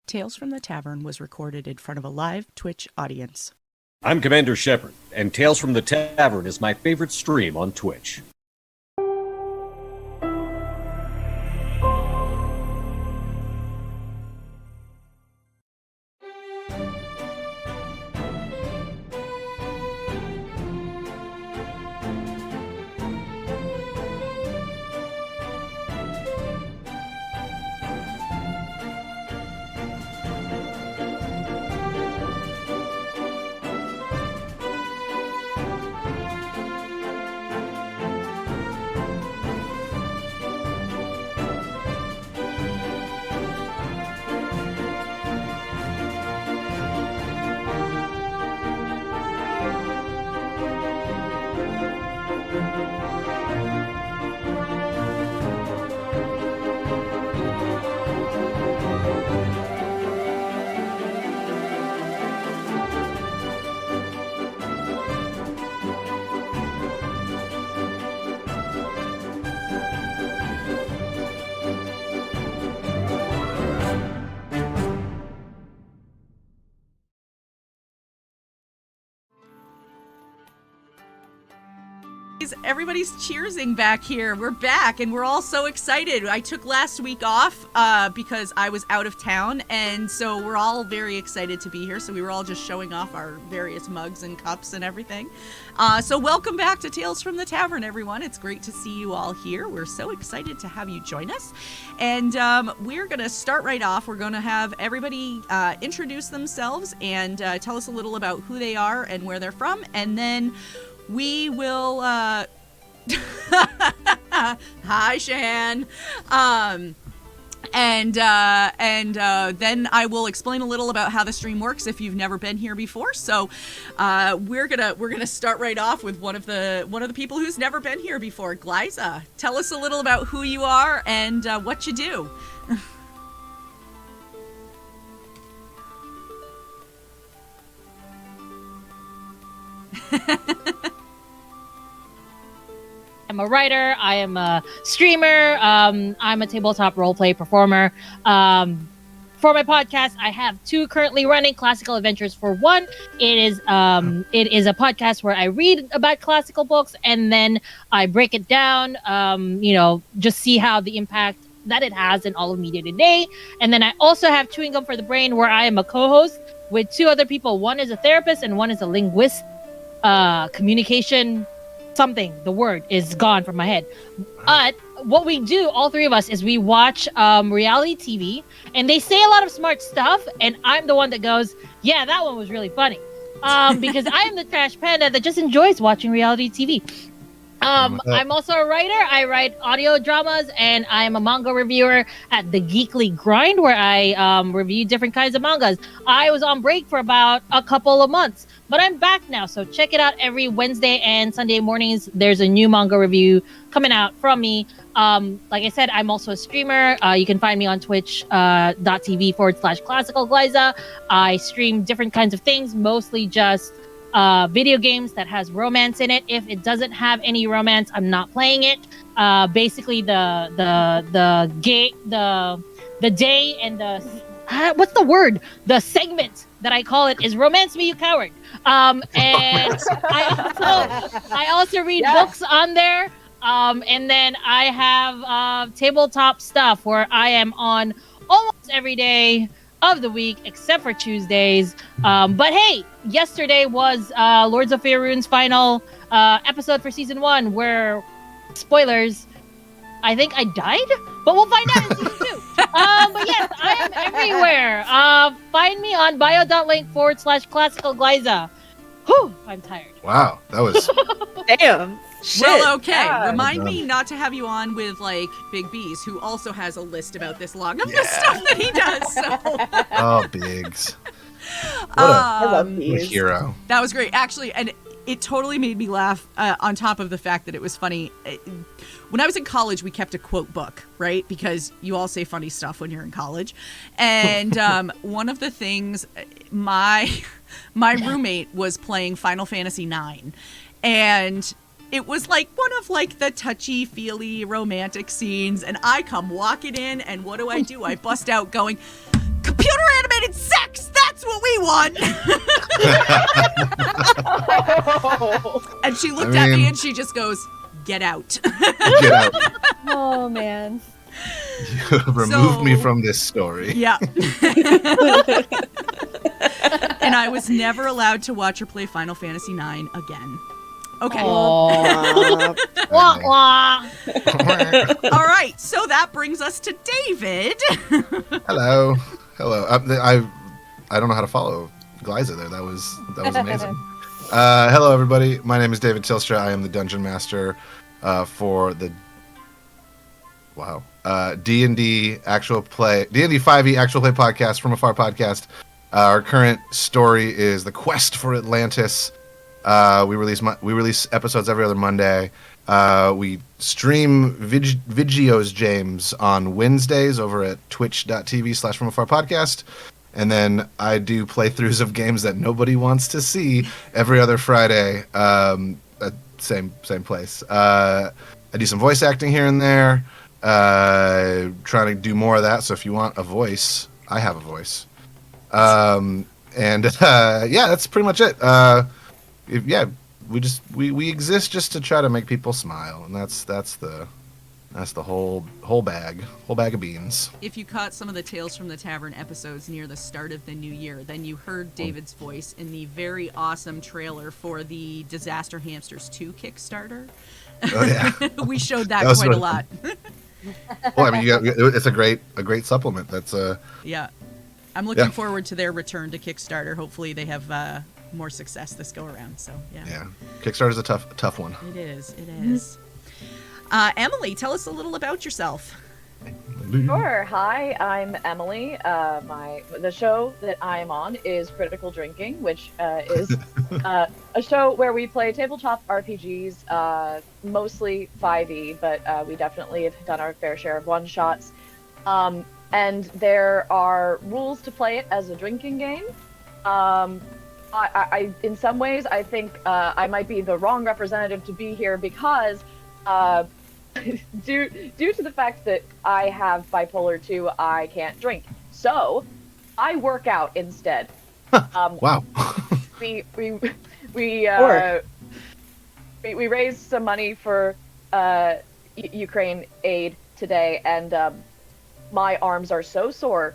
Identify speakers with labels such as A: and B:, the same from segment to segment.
A: Tales from the Tavern was recorded in front of a live Twitch audience.
B: I'm Commander Shepard, and Tales from the Tavern is my favorite stream on Twitch.
A: Everybody's cheersing back here. We're back and we're all so excited. I took last week off because I was out of town, and so we're all very excited to be here. So we were all just showing off our various mugs and cups and everything. So welcome back to Tales from the Tavern, everyone. It's great to see you all here. We're so excited to have you join us. And we're going to start right off. We're going to have everybody introduce themselves and tell us a little about who they are and where they're from. And then we will, hi, Shan. And then I will explain a little about how the stream works if you've never been here before. So, we're gonna start right off with one of the people who's never been here before. Glyza, tell us a little about who you are and what you do.
C: I'm a writer, I am a streamer, I'm a tabletop roleplay performer. For my podcast, I have two currently running, Classical Adventures for One. It is a podcast where I read about classical books and then I break it down, just see how the impact that it has in all of media today. And then I also have Chewing Gum for the Brain, where I am a co-host with two other people. One is a therapist and one is a linguist. Communication something, the word is gone from my head. But what we do, all three of us, is we watch reality TV, and they say a lot of smart stuff, and I'm the one that goes, yeah, that one was really funny. Because I'm the trash panda that just enjoys watching reality TV. I'm also a writer. I write audio dramas, and I'm a manga reviewer at The Geekly Grind, where I review different kinds of mangas. I was on break for about a couple of months, but I'm back now, so check it out every Wednesday and Sunday mornings. There's a new manga review coming out from me. Like I said, I'm also a streamer. You can find me on twitch.tv/classical Glyza. I stream different kinds of things, mostly just video games that has romance in it. If it doesn't have any romance, I'm not playing it. Basically, the day and the what's the word? The segment that I call it is Romance Me, You Coward. And I also read books on there. And then I have tabletop stuff where I am on almost every day of the week except for Tuesdays. But hey, yesterday was Lords of Faerun's final episode for season 1, where, spoilers, I think I died, but we'll find out in season 2. But yes, I am everywhere. Find me on bio.link/classical Glyza. Whew, I'm tired.
D: Wow, that was
E: damn. Shit.
A: Well, okay.
E: God.
A: Remind me not to have you on with, like, Big B's, who also has a list about this long of the stuff that he does. So.
D: Oh, Biggs.
E: I love
D: What a
E: these.
D: hero.
A: That was great, actually, and it totally made me laugh. On top of the fact that it was funny. When I was in college, we kept a quote book, right? Because you all say funny stuff when you're in college, and one of the things, my roommate was playing Final Fantasy IX, and it was like one of like the touchy-feely romantic scenes, and I come walking in, and what do? I bust out going, computer everyone. And she looked at me and she just goes, "Get out."
D: Get out.
F: Oh man.
D: You removed me from this story.
A: Yeah. And I was never allowed to watch or play Final Fantasy IX again. Okay.
C: Wah, wah.
A: All right. So that brings us to David.
D: Hello. I don't know how to follow Glyza there. That was amazing. Hello, everybody. My name is David Tilstra. I am the Dungeon Master for the D&D actual play D&D 5e actual play podcast from Afar podcast. Our current story is the Quest for Atlantis. We release episodes every other Monday. We stream Videos James on Wednesdays over at twitch.tv/From Afar podcast. And then I do playthroughs of games that nobody wants to see every other Friday. Same place. I do some voice acting here and there. Trying to do more of that. So if you want a voice, I have a voice. That's pretty much it. We exist just to try to make people smile, and that's the whole bag of beans.
A: If you caught some of the Tales from the Tavern episodes near the start of the new year, then you heard David's voice in the very awesome trailer for the Disaster Hamsters 2 Kickstarter.
D: Oh yeah.
A: We showed that
D: was
A: quite a lot.
D: Well, I mean, it's a great supplement. That's
A: Yeah. I'm looking forward to their return to Kickstarter. Hopefully they have more success this go around. So yeah.
D: Yeah. Kickstarter's a tough one.
A: It is. Emily, tell us a little about yourself.
E: Sure. Hi, I'm Emily. The show that I'm on is Critical Drinking, which is a show where we play tabletop RPGs, mostly 5e, but we definitely have done our fair share of one-shots. And there are rules to play it as a drinking game. I in some ways, I think I might be the wrong representative to be here because due to the fact that I have bipolar 2, I can't drink. So I work out instead.
D: Wow.
E: we raised some money for Ukraine aid today, and my arms are so sore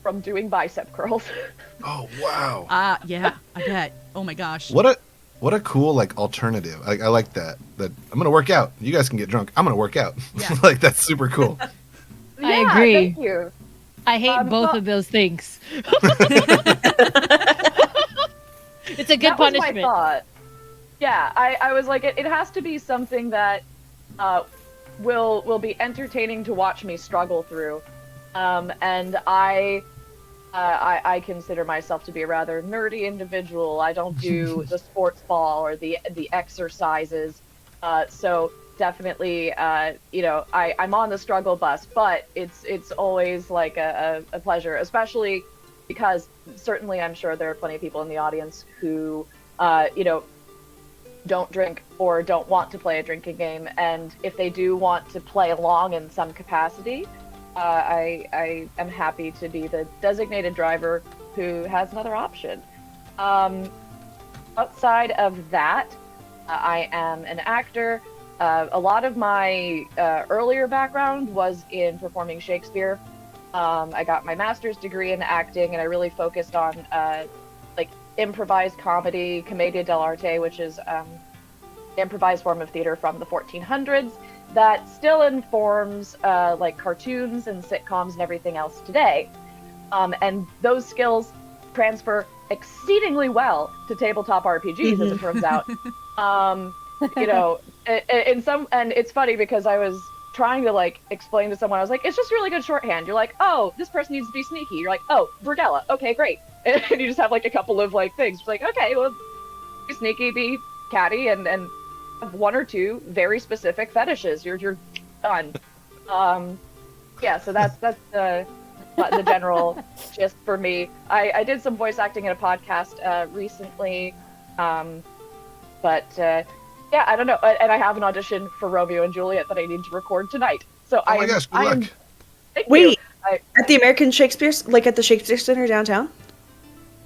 E: from doing bicep curls.
D: Oh wow.
A: Yeah, I bet. Oh my gosh.
D: What a cool alternative. I like that. That I'm gonna work out. You guys can get drunk. I'm gonna work out.
A: Yeah.
D: That's super cool.
C: I agree.
E: Thank you.
C: I hate both of those things. It's a good punishment.
E: Was my thought. Yeah, I was like, it has to be something that will be entertaining to watch me struggle through. And I consider myself to be a rather nerdy individual. I don't do the sports ball or the exercises. So definitely, I'm on the struggle bus, but it's always like a pleasure, especially because certainly I'm sure there are plenty of people in the audience who, don't drink or don't want to play a drinking game. And if they do want to play along in some capacity, I am happy to be the designated driver who has another option. Outside of that, I am an actor. A lot of my earlier background was in performing Shakespeare. I got my master's degree in acting, and I really focused on improvised comedy, commedia dell'arte, which is improvised form of theater from the 1400s that still informs cartoons and sitcoms and everything else today. And those skills transfer exceedingly well to tabletop RPGs, as it turns out. And it's funny because I was trying to explain to someone, I was like, it's just really good shorthand. You're like, oh, this person needs to be sneaky. You're like, oh, Brugella. Okay, great. And you just have a couple of things. It's like, okay, well, be sneaky, be catty, and have one or two very specific fetishes. You're done. So that's the general gist for me. I did some voice acting in a podcast recently, I don't know. And I have an audition for Romeo and Juliet that I need to record tonight. So
D: Oh my gosh, good luck.
E: Thank
F: Wait,
E: you.
F: at the American Shakespeare, at the Shakespeare Center downtown?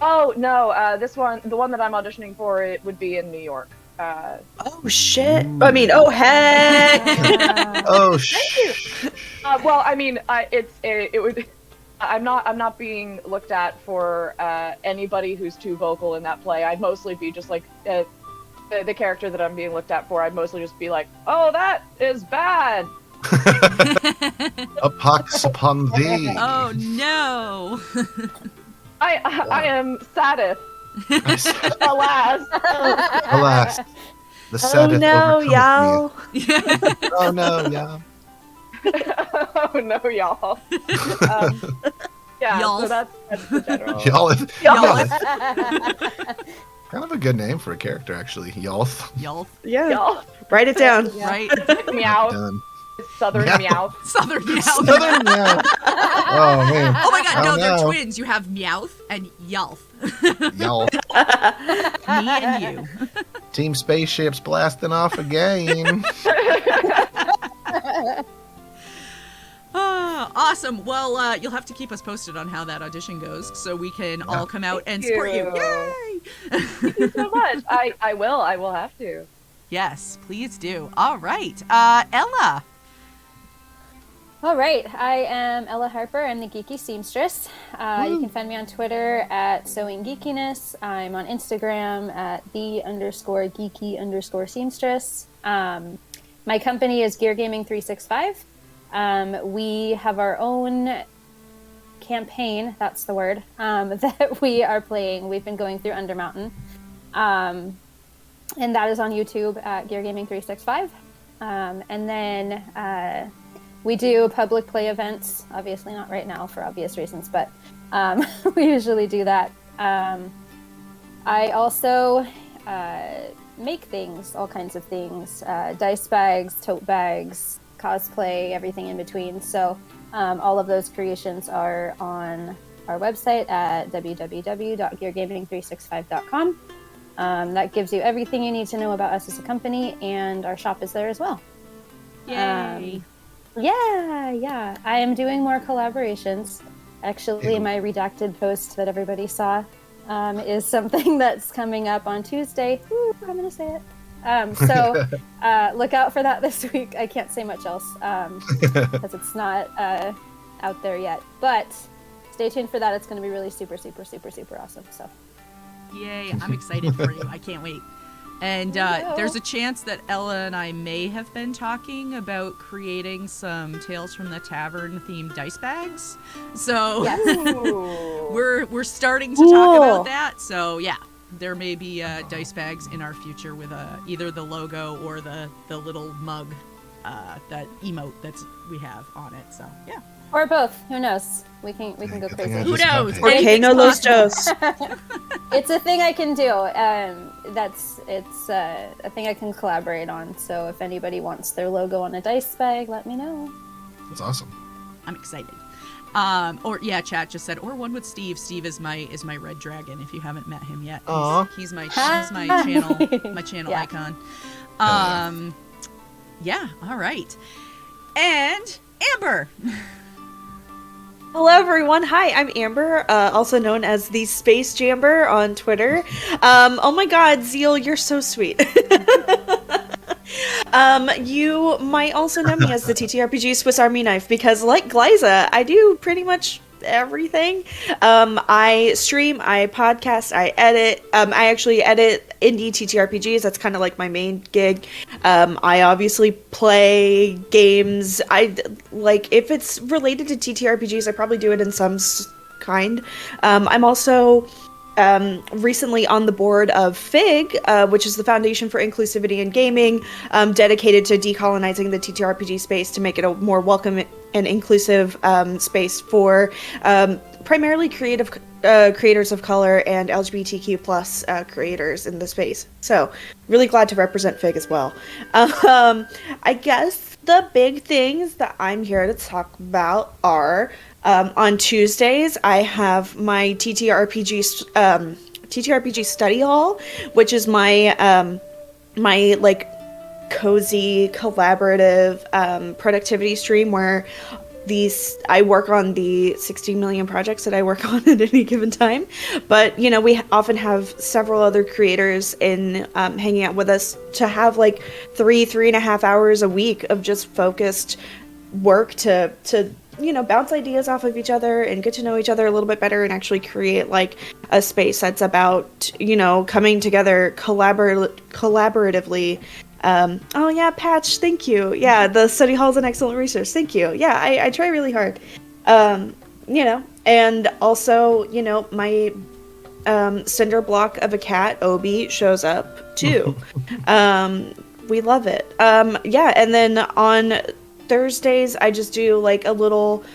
E: Oh no, this one, the one that I'm auditioning for, it would be in New York.
G: Oh shit! I mean, oh heck!
D: Oh,
E: Well, I mean, it would. I'm not being looked at for anybody who's too vocal in that play. I'd mostly be just like the character that I'm being looked at for. I'd mostly just be like, oh, that is bad.
D: A pox upon thee.
A: Oh no.
E: I am saddest. Alas.
D: Alas, the saddest
G: no,
D: overcometh
G: y'all.
D: me. Oh no, y'all.
E: Oh no, y'all. Yeah,
A: Y'all.
E: so that's the general.
D: Y'all.
A: Y'all.
D: Kind of a good name for a character, actually. Yalth.
A: Y'all.
G: Yeah.
E: Y'all.
G: Write it down.
A: Right?
E: Meow.
D: Done.
E: Southern
D: Meow.
E: meow.
A: Southern Meowth.
D: Southern meow. Oh man.
A: Oh my god, no,
D: Oh,
A: they're
D: no.
A: twins. You have Meowth and Yalth.
D: Y'all.
A: Me and you.
D: Team Spaceship's blasting off again.
A: Awesome. Well, you'll have to keep us posted on how that audition goes so we can all come out and support you. Yay!
E: Thank you so much. I will have to.
A: Yes, please do. All right. Ella.
F: All right, I am Ella Harper. I'm the Geeky Seamstress. You can find me on Twitter at Sewing Geekiness. I'm on Instagram at _geeky_seamstress. My company is Gear Gaming 365. We have our own campaign, that's the word, that we are playing. We've been going through Undermountain. And that is on YouTube at Gear Gaming 365. And then we do public play events, obviously not right now for obvious reasons, but we usually do that. I also make things, all kinds of things, dice bags, tote bags, cosplay, everything in between. So all of those creations are on our website at www.geargaming365.com. That gives you everything you need to know about us as a company, and our shop is there as well.
A: Yay.
F: Yeah. I am doing more collaborations. Actually, my redacted post that everybody saw is something that's coming up on Tuesday. Ooh, I'm going to say it. So look out for that this week. I can't say much else because it's not out there yet. But stay tuned for that. It's going to be really super, super, super, super awesome. So.
A: Yay. I'm excited for you. I can't wait. And there's a chance that Ella and I may have been talking about creating some Tales from the Tavern themed dice bags. So
F: Yes.
A: we're starting to talk about that. So yeah, there may be dice bags in our future with either the logo or the little mug, that emote we have on it. So yeah.
F: Or both. Who knows? We can go crazy.
A: Who knows?
G: Volcano Los Dos.
F: It's a thing I can do. It's a thing I can collaborate on. So if anybody wants their logo on a dice bag, let me know.
D: That's awesome.
A: I'm excited. Or yeah, chat just said, or one with Steve. Steve is my red dragon. If you haven't met him yet, he's my channel
F: Yeah.
A: icon. Yeah. All right. And Amber.
G: Hello, everyone. Hi, I'm Amber, also known as the Space Jamber on Twitter. Oh my god, Zeal, you're so sweet. You might also know me as the TTRPG Swiss Army Knife because, like Glyza, I do pretty much everything. I stream, I podcast, I edit. I actually edit indie TTRPGs. That's kind of like my main gig. I obviously play games. If it's related to TTRPGs, I probably do it in some kind. I'm also recently on the board of FIG, which is the Foundation for Inclusivity in Gaming, dedicated to decolonizing the TTRPG space to make it a more welcome and inclusive space for primarily creators of color and LGBTQ plus creators in the space. So really glad to represent FIG as well. I guess the big things that I'm here to talk about are on Tuesdays, I have my TTRPG study hall, which is my cozy collaborative productivity stream where I work on the 16 million projects that I work on at any given time, but we often have several other creators in hanging out with us to have like 3.5 hours a week of just focused work to bounce ideas off of each other and get to know each other a little bit better and actually create like a space that's about coming together collaboratively. Oh yeah, Patch, thank you. Yeah, the study hall is an excellent resource. Thank you. Yeah, I try really hard. And also, my cinder block of a cat, Obi, shows up too. We love it. Yeah, and then on Thursdays I just do like a little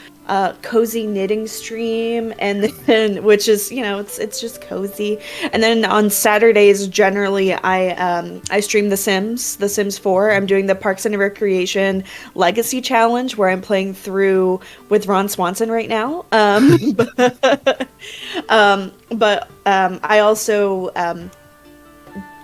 G: cozy knitting stream, and then which is it's just cozy. And then on Saturdays generally I stream The Sims 4. I'm doing the Parks and Recreation Legacy Challenge where I'm playing through with Ron Swanson right now. But I also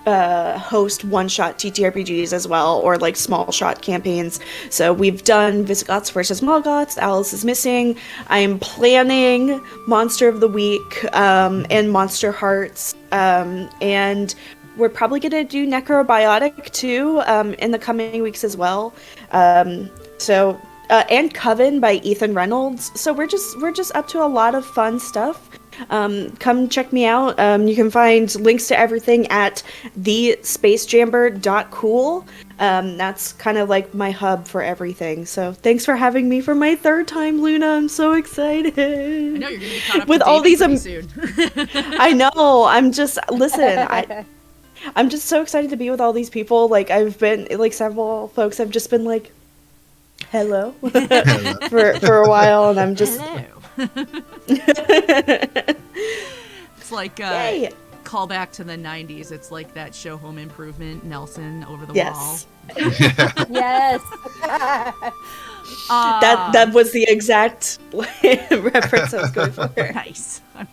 G: host one-shot TTRPGs as well, or like small-shot campaigns. So we've done Visigoths versus Morgoths, Alice is Missing. I'm planning Monster of the Week and Monster Hearts, and we're probably gonna do Necrobiotic too in the coming weeks as well. And Coven by Ethan Reynolds. So we're just up to a lot of fun stuff. Come check me out. You can find links to everything at thespacejamber.cool. That's kind of like my hub for everything. So thanks for having me for my third time, Luna. I'm so excited.
A: I know you're gonna be caught up
G: with
A: to
G: all these
A: pretty soon.
G: I know. I'm just I'm just so excited to be with all these people. Like I've been like several folks have just been like hello for a while, and I'm just
A: hello. It's like call back to the 90s. It's like that show Home Improvement, Nelson over the wall.
F: Yes.
G: That was the exact reference I was going for.
A: Nice. I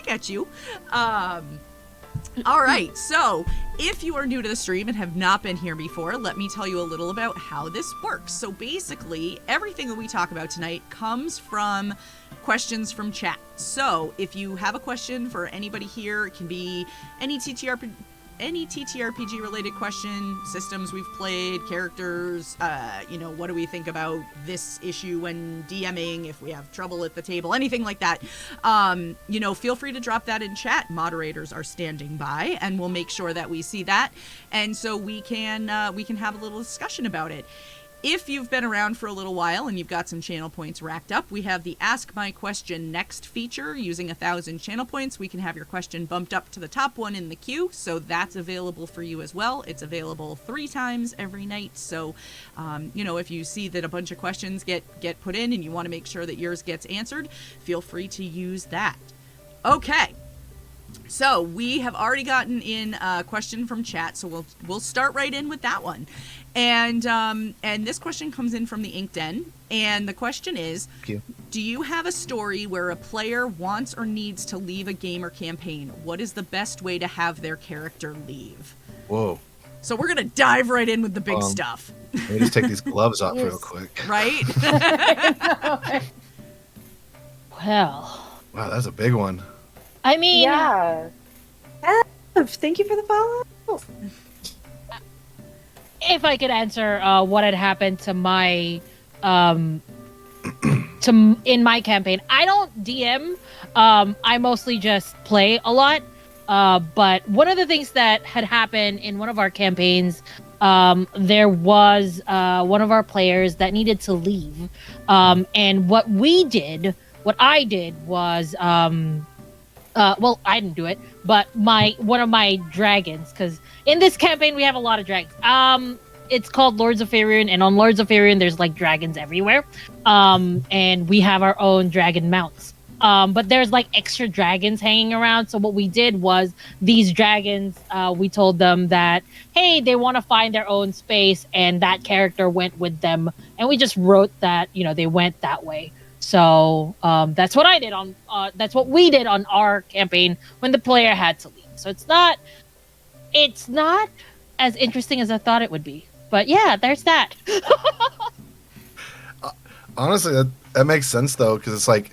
A: got you. All right, so if you are new to the stream and have not been here before, let me tell you a little about how this works. So basically, everything that we talk about tonight comes from questions from chat. So if you have a question for anybody here, it can be any TTRPG related question, systems we've played, characters, what do we think about this issue when DMing, if we have trouble at the table, anything like that. Feel free to drop that in chat. Moderators are standing by, and we'll make sure that we see that, and so we can have a little discussion about it. If you've been around for a little while and you've got some channel points racked up, we have the Ask My Question Next feature. Using 1,000 channel points, we can have your question bumped up to the top one in the queue, so that's available for you as well. It's available 3 times every night, so if you see that a bunch of questions get put in and you want to make sure that yours gets answered, feel free to use that. Okay. So we have already gotten in a question from chat, so we'll start right in with that one. And this question comes in from the Ink Den, and the question is, do you have a story where a player wants or needs to leave a game or campaign? What is the best way to have their character leave?
D: Whoa.
A: So we're going to dive right in with the big stuff.
D: Let me just take these gloves off real quick.
A: Right?
C: Well.
D: Wow, that's a big one.
C: I mean...
E: Yeah.
G: Thank you for the follow.
C: If I could answer what had happened to my in my campaign, I don't DM. I mostly just play a lot. But one of the things that had happened in one of our campaigns, there was one of our players that needed to leave. And what I did was, well, I didn't do it, but one of my dragons, because in this campaign we have a lot of dragons. It's called Lords of Faerun, and on Lords of Faerun there's like dragons everywhere. And we have our own dragon mounts. But there's like extra dragons hanging around. So what we did was these dragons, we told them that, hey, they want to find their own space, and that character went with them. And we just wrote that, they went that way. So that's what I did that's what we did on our campaign when the player had to leave. So it's not as interesting as I thought it would be. But yeah, there's that.
D: Honestly, that makes sense though, because it's like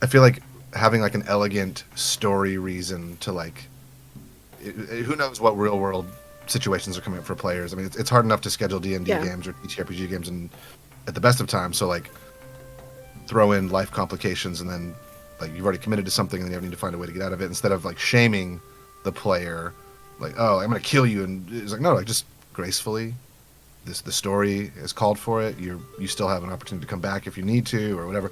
D: I feel like having like an elegant story reason to like who knows what real world situations are coming up for players. I mean, it's hard enough to schedule D&D games or TTRPG games and at the best of times. So like throw in life complications and then like you've already committed to something and you need to find a way to get out of it instead of like shaming the player, like, oh, I'm gonna kill you, and it's like, no, like just gracefully. The story is called for it. You still have an opportunity to come back if you need to or whatever.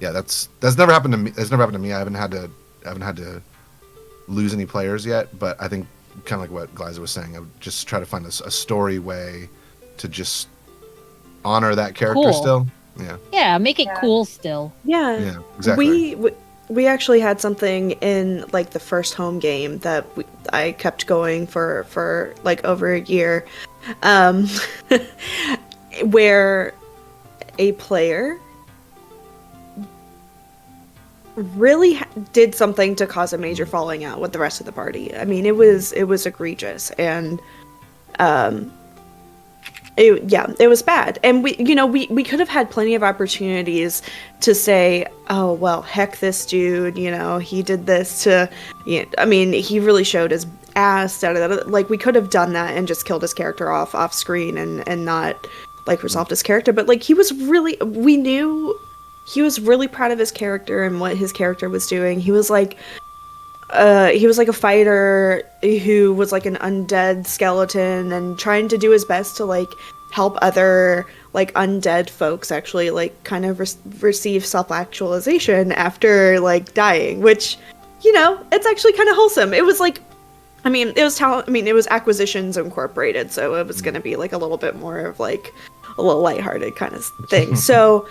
D: Yeah, that's never happened to me. That's never happened to me. I haven't had to lose any players yet. But I think kind of like what Glyza was saying, I would just try to find a story way to just honor that character still. Yeah.
C: Yeah, make it cool still.
D: Yeah, exactly.
G: We actually had something in like the first home game that I kept going for like over a year, where a player really did something to cause a major falling out with the rest of the party. I mean, it was egregious, and it was bad. And we could have had plenty of opportunities to say, oh, well, heck this dude, he did this to, I mean, he really showed his ass, like, we could have done that and just killed his character off screen and not, like, resolved his character. But, like, we knew he was really proud of his character and what his character was doing. He was like a fighter who was like an undead skeleton and trying to do his best to like help other like undead folks actually like kind of receive self-actualization after like dying, which, it's actually kind of wholesome. It was like, it was Acquisitions Incorporated, so it was going to be like a little bit more of like a little lighthearted kind of thing. So,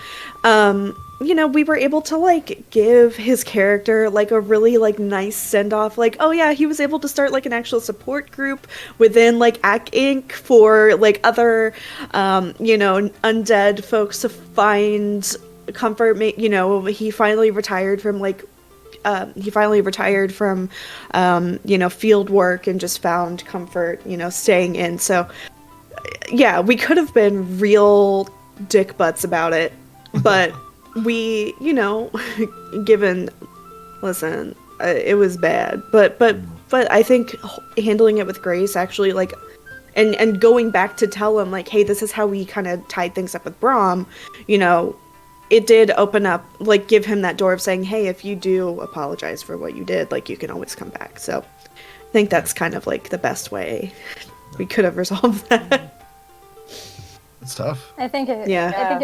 G: we were able to like give his character like a really like nice send off. Like, oh yeah, he was able to start like an actual support group within like AC Inc. for like other, undead folks to find comfort. He finally retired from like. Field work and just found comfort, staying in. So, yeah, we could have been real dick butts about it, but we, listen, it was bad, but I think handling it with grace actually, like, and going back to tell him, like, hey, this is how we kind of tied things up with Brahm, it did open up, like, give him that door of saying, hey, if you do apologize for what you did, like, you can always come back. So I think that's kind of, like, the best way we could have resolved that.
D: It's tough.
F: I think it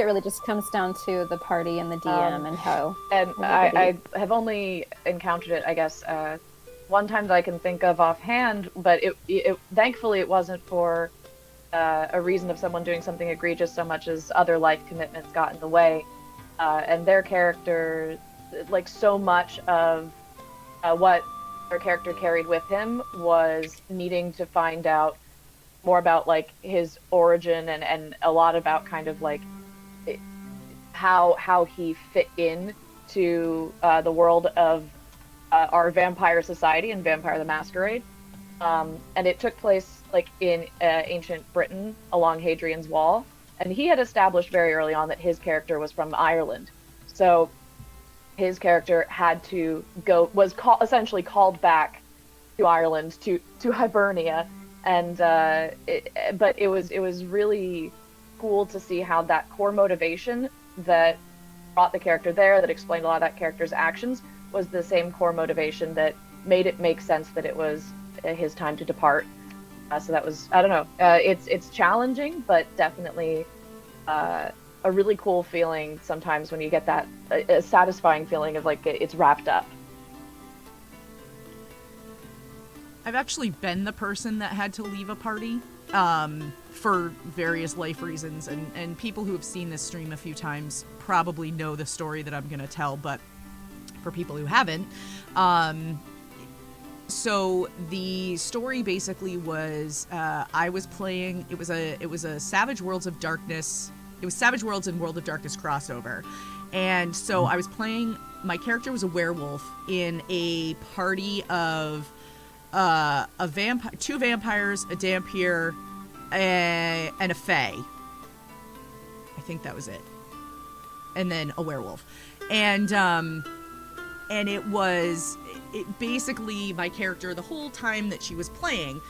F: really just comes down to the party and the DM and how. And
E: I have only encountered it, I guess, one time that I can think of offhand, but it thankfully it wasn't for a reason of someone doing something egregious so much as other life commitments got in the way. And their character, like, so much of what their character carried with him was needing to find out more about, like, his origin and a lot about kind of, like, how he fit in to the world of our vampire society and Vampire the Masquerade. And it took place, like, in ancient Britain along Hadrian's Wall. And he had established very early on that his character was from Ireland. So his character had to essentially called back to Ireland, to Hibernia. And but it was really cool to see how that core motivation that brought the character there, that explained a lot of that character's actions, was the same core motivation that made it make sense that it was his time to depart. So that was, I don't know, it's challenging, but definitely a really cool feeling sometimes when you get that a satisfying feeling of like it's wrapped up.
A: I've actually been the person that had to leave a party for various life reasons, and people who have seen this stream a few times probably know the story that I'm going to tell, but for people who haven't, so the story basically was I was playing, it was a Savage Worlds of Darkness, it was Savage Worlds and World of Darkness crossover, and so I was playing, my character was a werewolf in a party of two vampires, a Dampier, and a Fae. I think that was it. and then a werewolf. And it basically, my character the whole time that she was playing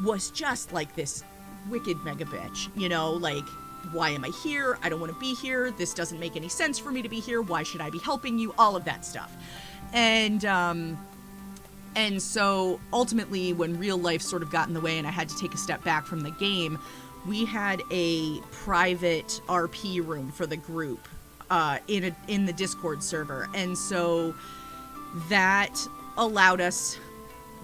A: was just like this wicked mega bitch, you know, like, why am I here? I don't want to be here. This doesn't make any sense for me to be here. Why should I be helping you? All of that stuff. And so ultimately, when real life sort of got in the way and I had to take a step back from the game, we had a private RP room for the group in the Discord server. And so that allowed us,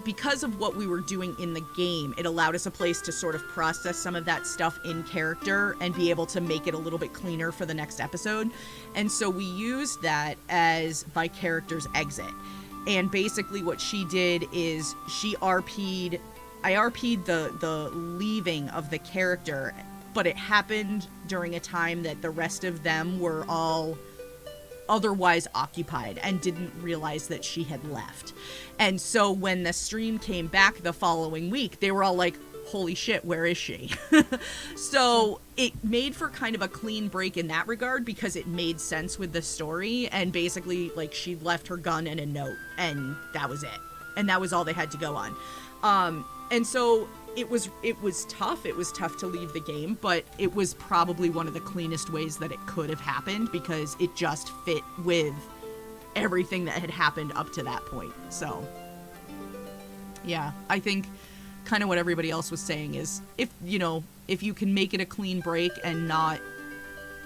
A: because of what we were doing in the game, it allowed us a place to sort of process some of that stuff in character and be able to make it a little bit cleaner for the next episode. And so we used that as my character's exit. And basically what she did is I RP'd the leaving of the character, but it happened during a time that the rest of them were all otherwise occupied and didn't realize that she had left. And so when the stream came back the following week, they were all like, holy shit, where is she? So it made for kind of a clean break in that regard, because it made sense with the story. And basically, like, she left her gun and a note, and that was it. And that was all they had to go on. And so it was tough. It was tough to leave the game, but it was probably one of the cleanest ways that it could have happened, because it just fit with everything that had happened up to that point. So yeah, I think kind of what everybody else was saying is, if you can make it a clean break and not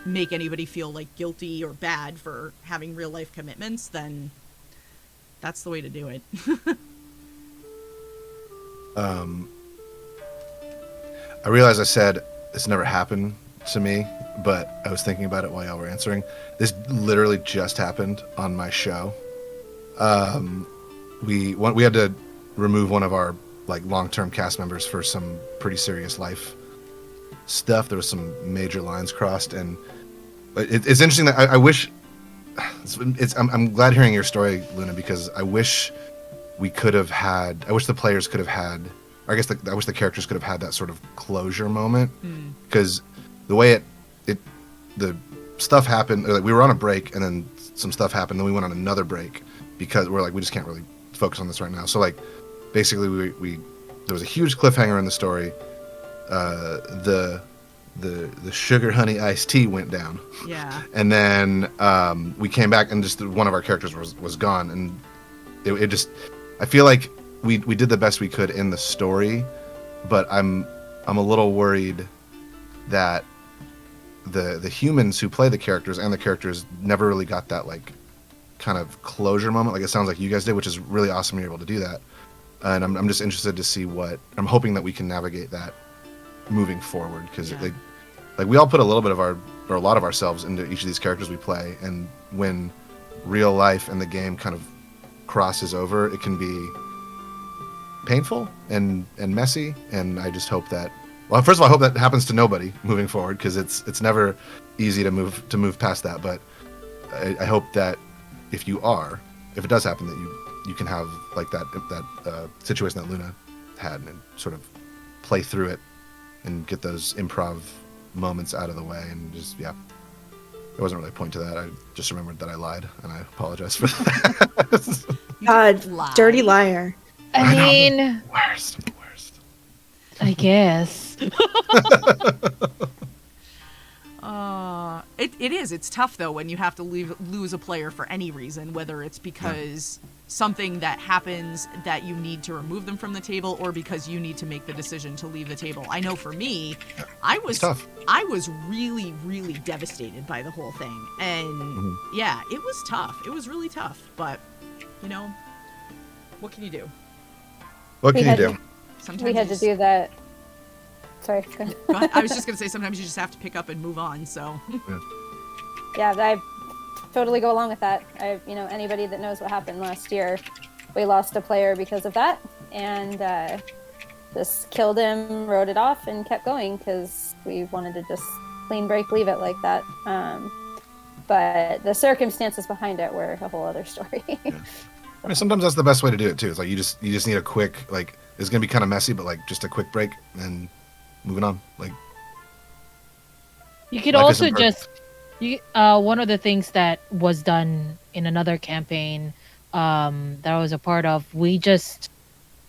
A: make anybody feel like guilty or bad for having real life commitments, then that's the way to do it.
D: I realize I said this never happened to me, but I was thinking about it while y'all were answering. This literally just happened on my show. We had to remove one of our like long-term cast members for some pretty serious life stuff. There was some major lines crossed, and it's interesting that I wish. I'm glad hearing your story, Luna, because I wish we could have had. I wish the players could have had. I guess I wish the characters could have had that sort of closure moment, because the way the stuff happened, like we were on a break and then some stuff happened, then we went on another break because we're like, we just can't really focus on this right now. So like, basically we there was a huge cliffhanger in the story. The sugar honey iced tea went down.
A: Yeah.
D: And then we came back and just one of our characters was gone, and it just, I feel like we did the best we could in the story, but I'm a little worried that the humans who play the characters and the characters never really got that like kind of closure moment, like it sounds like you guys did, which is really awesome you're able to do that. And I'm just interested to see I'm hoping that we can navigate that moving forward, because like we all put a little bit of a lot of ourselves into each of these characters we play, and when real life and the game kind of crosses over, it can be painful and messy. And I just hope that, well, first of all, I hope that happens to nobody moving forward, because it's never easy to move past that. But I hope that if it does happen, that you can have like that situation that Luna had, and sort of play through it and get those improv moments out of the way. And just, yeah, there wasn't really a point to that. I just remembered that I lied, and I apologize for that.
G: God, dirty liar.
C: I mean,
D: the worst.
C: I guess.
A: It is. It's tough though when you have to lose a player for any reason, whether it's because something that happens that you need to remove them from the table, or because you need to make the decision to leave the table. I know for me, I was really, really devastated by the whole thing, and yeah, it was tough. It was really tough, but what can you do?
D: What can you do?
A: Sometimes
F: We had to do that. Sorry.
A: Go ahead. I was just going to say, sometimes you just have to pick up and move on, so.
F: Yeah, I totally go along with that. Anybody that knows what happened last year, we lost a player because of that, and just killed him, wrote it off, and kept going, because we wanted to just clean break, leave it like that. But the circumstances behind it were a whole other story.
D: I mean, sometimes that's the best way to do it too. It's like you just need a quick, like, it's gonna be kind of messy, but like just a quick break and moving on. Like,
C: you could also just One of the things that was done in another campaign that I was a part of, we just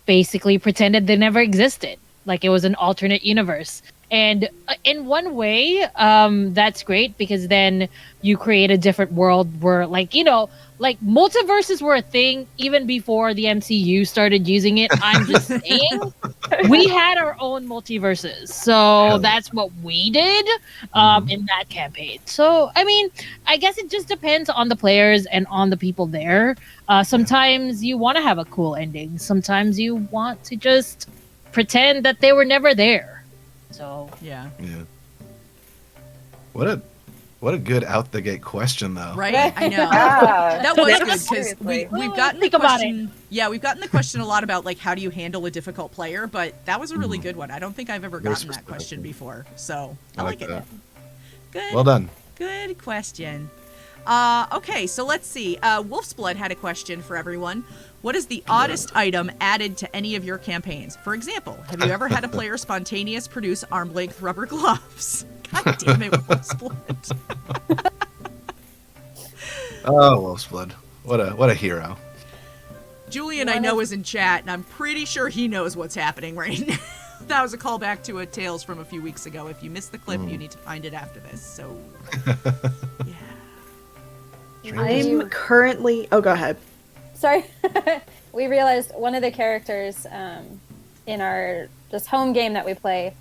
C: basically pretended they never existed, like it was an alternate universe. And in one way, that's great because then you create a different world where, like, you know, like multiverses were a thing even before the MCU started using it. I'm just saying, we had our own multiverses, so that's what we did in that campaign. So, I mean, I guess it just depends on the players and on the people there. Sometimes you want to have a cool ending. Sometimes you want to just pretend that they were never there. So
A: yeah.
D: What a good out the gate question though.
A: Right, I know. That was good because we've gotten the question. Yeah, we've gotten the question a lot about like how do you handle a difficult player, but that was a really good one. I don't think I've ever gotten that question before, so I like it. Good.
D: Well done.
A: Good question. Okay, so let's see. Wolf's Blood had a question for everyone. What is the oddest item added to any of your campaigns? For example, have you ever had a player spontaneous produce arm-length rubber gloves? God damn it, Wolf's Blood.
D: Oh, Wolf's Blood. What a hero.
A: Julian, I know, is in chat, and I'm pretty sure he knows what's happening right now. That was a callback to a Tales from a few weeks ago. If you missed the clip, you need to find it after this. So, yeah.
G: I'm currently... Oh, go ahead.
F: Sorry. We realized one of the characters in our just home game that we play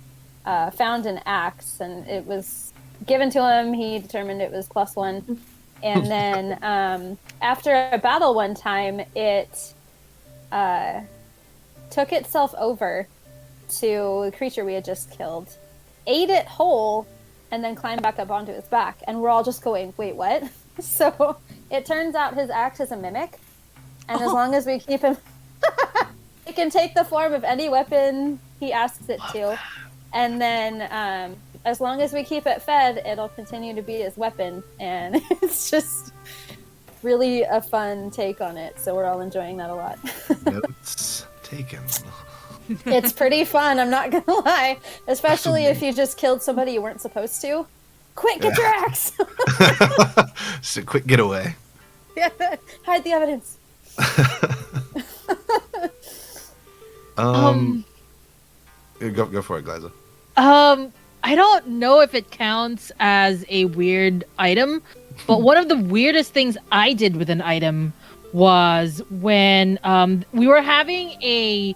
F: found an axe, and it was given to him. He determined it was +1. And then after a battle one time, it took itself over to the creature we had just killed, ate it whole, and then climbed back up onto its back. And we're all just going, wait, what? So it turns out his axe is a mimic. And as long as we keep him... it can take the form of any weapon he asks it to. And then as long as we keep it fed, it'll continue to be his weapon. And it's just really a fun take on it. So we're all enjoying that a lot.
D: Notes taken.
F: It's pretty fun, I'm not going to lie. Especially if you just killed somebody you weren't supposed to. Quick, get your axe!
D: It's a quick getaway.
F: Yeah, hide the evidence.
D: Go for it, Gliza.
C: I don't know if it counts as a weird item, but one of the weirdest things I did with an item was when we were having a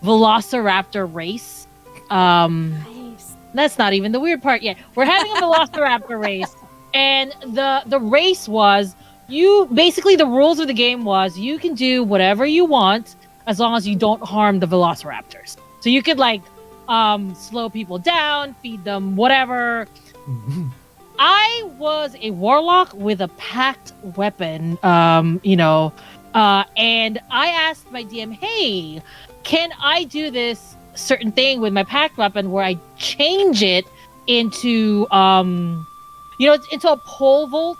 C: Velociraptor race.
F: Nice.
C: That's not even the weird part yet. We're having a Velociraptor race, and the race was basically the rules of the game was you can do whatever you want as long as you don't harm the Velociraptors. So you could like slow people down, feed them, whatever. I was a warlock with a packed weapon, and I asked my DM, hey, can I do this certain thing with my packed weapon where I change it into, into a pole vault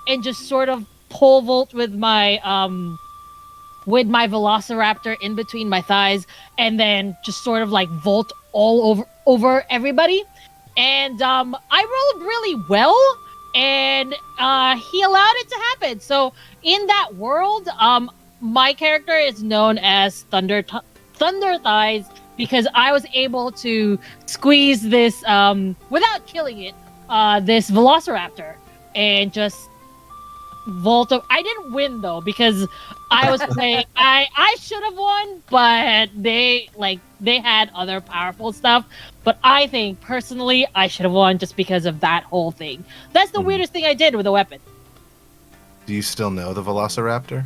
C: and just sort of pole vault with my Velociraptor in between my thighs and then just sort of like vault all over everybody. And I rolled really well, and he allowed it to happen. So in that world, my character is known as Thunder Thighs because I was able to squeeze this, without killing it, this Velociraptor and just vault. I didn't win though because I was playing. I should have won, but they had other powerful stuff. But I think personally I should have won just because of that whole thing. That's the weirdest thing I did with a weapon.
D: Do you still know the Velociraptor?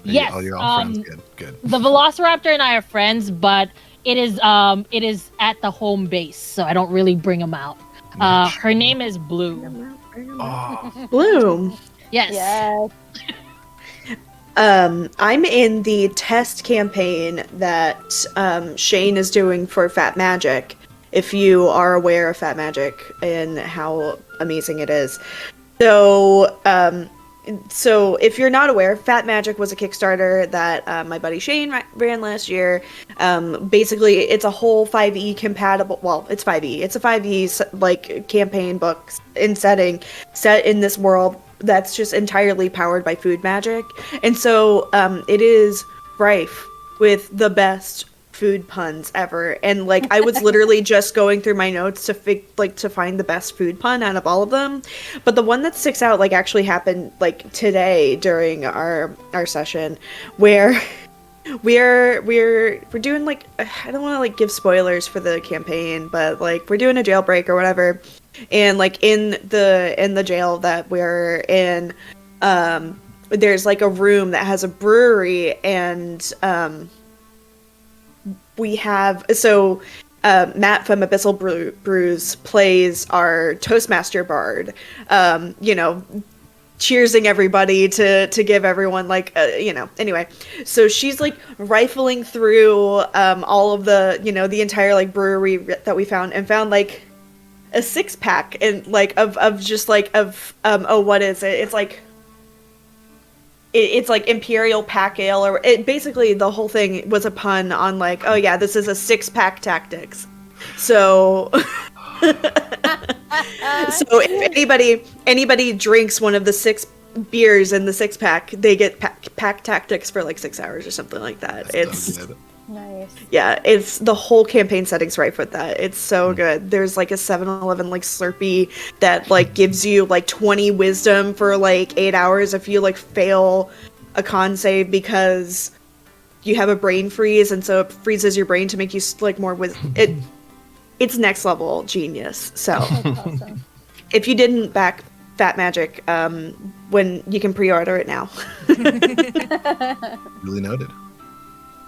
C: Yes.
D: You're all friends. Good.
C: The Velociraptor and I are friends, but it is at the home base, so I don't really bring him out. Her name is Bloom.
D: Oh.
G: Bloom.
C: Yes.
F: Yes.
G: I'm in the test campaign that Shane is doing for Fat Magic. If you are aware of Fat Magic and how amazing it is. So, so if you're not aware, Fat Magic was a Kickstarter that my buddy Shane ran last year. Basically, it's a whole 5e compatible. Well, it's 5e. It's a 5e like campaign book in setting set in this world that's just entirely powered by food magic, and so it is rife with the best food puns ever. And like I was literally just going through my notes to find the best food pun out of all of them, but the one that sticks out like actually happened like today during our session, where we're doing like, I don't want to like give spoilers for the campaign, but like we're doing a jailbreak or whatever, and like in the jail that we're in, there's like a room that has a brewery, and we have, so Matt from Abyssal Brews plays our Toastmaster bard, cheersing everybody to give everyone like, anyway. So she's like rifling through all of the, the entire like brewery that we found, and found like a 6-pack and like of just like what is it? It's like it's like Imperial Pack Ale, or it basically the whole thing was a pun on like, oh yeah, this is a 6-pack tactics. So so if anybody drinks one of the 6 beers in the 6-pack, they get pack tactics for like 6 hours or something like that.
D: That's so good.
F: Nice.
G: Yeah, it's the whole campaign setting's right with that. It's so good. There's like a 7-Eleven like Slurpee that like gives you like 20 wisdom for like 8 hours if you like fail a con save because you have a brain freeze, and so it freezes your brain to make you like more it's next level genius. So
F: That's awesome.
G: if you didn't back Fat Magic, when you can pre-order it now.
D: Really noted.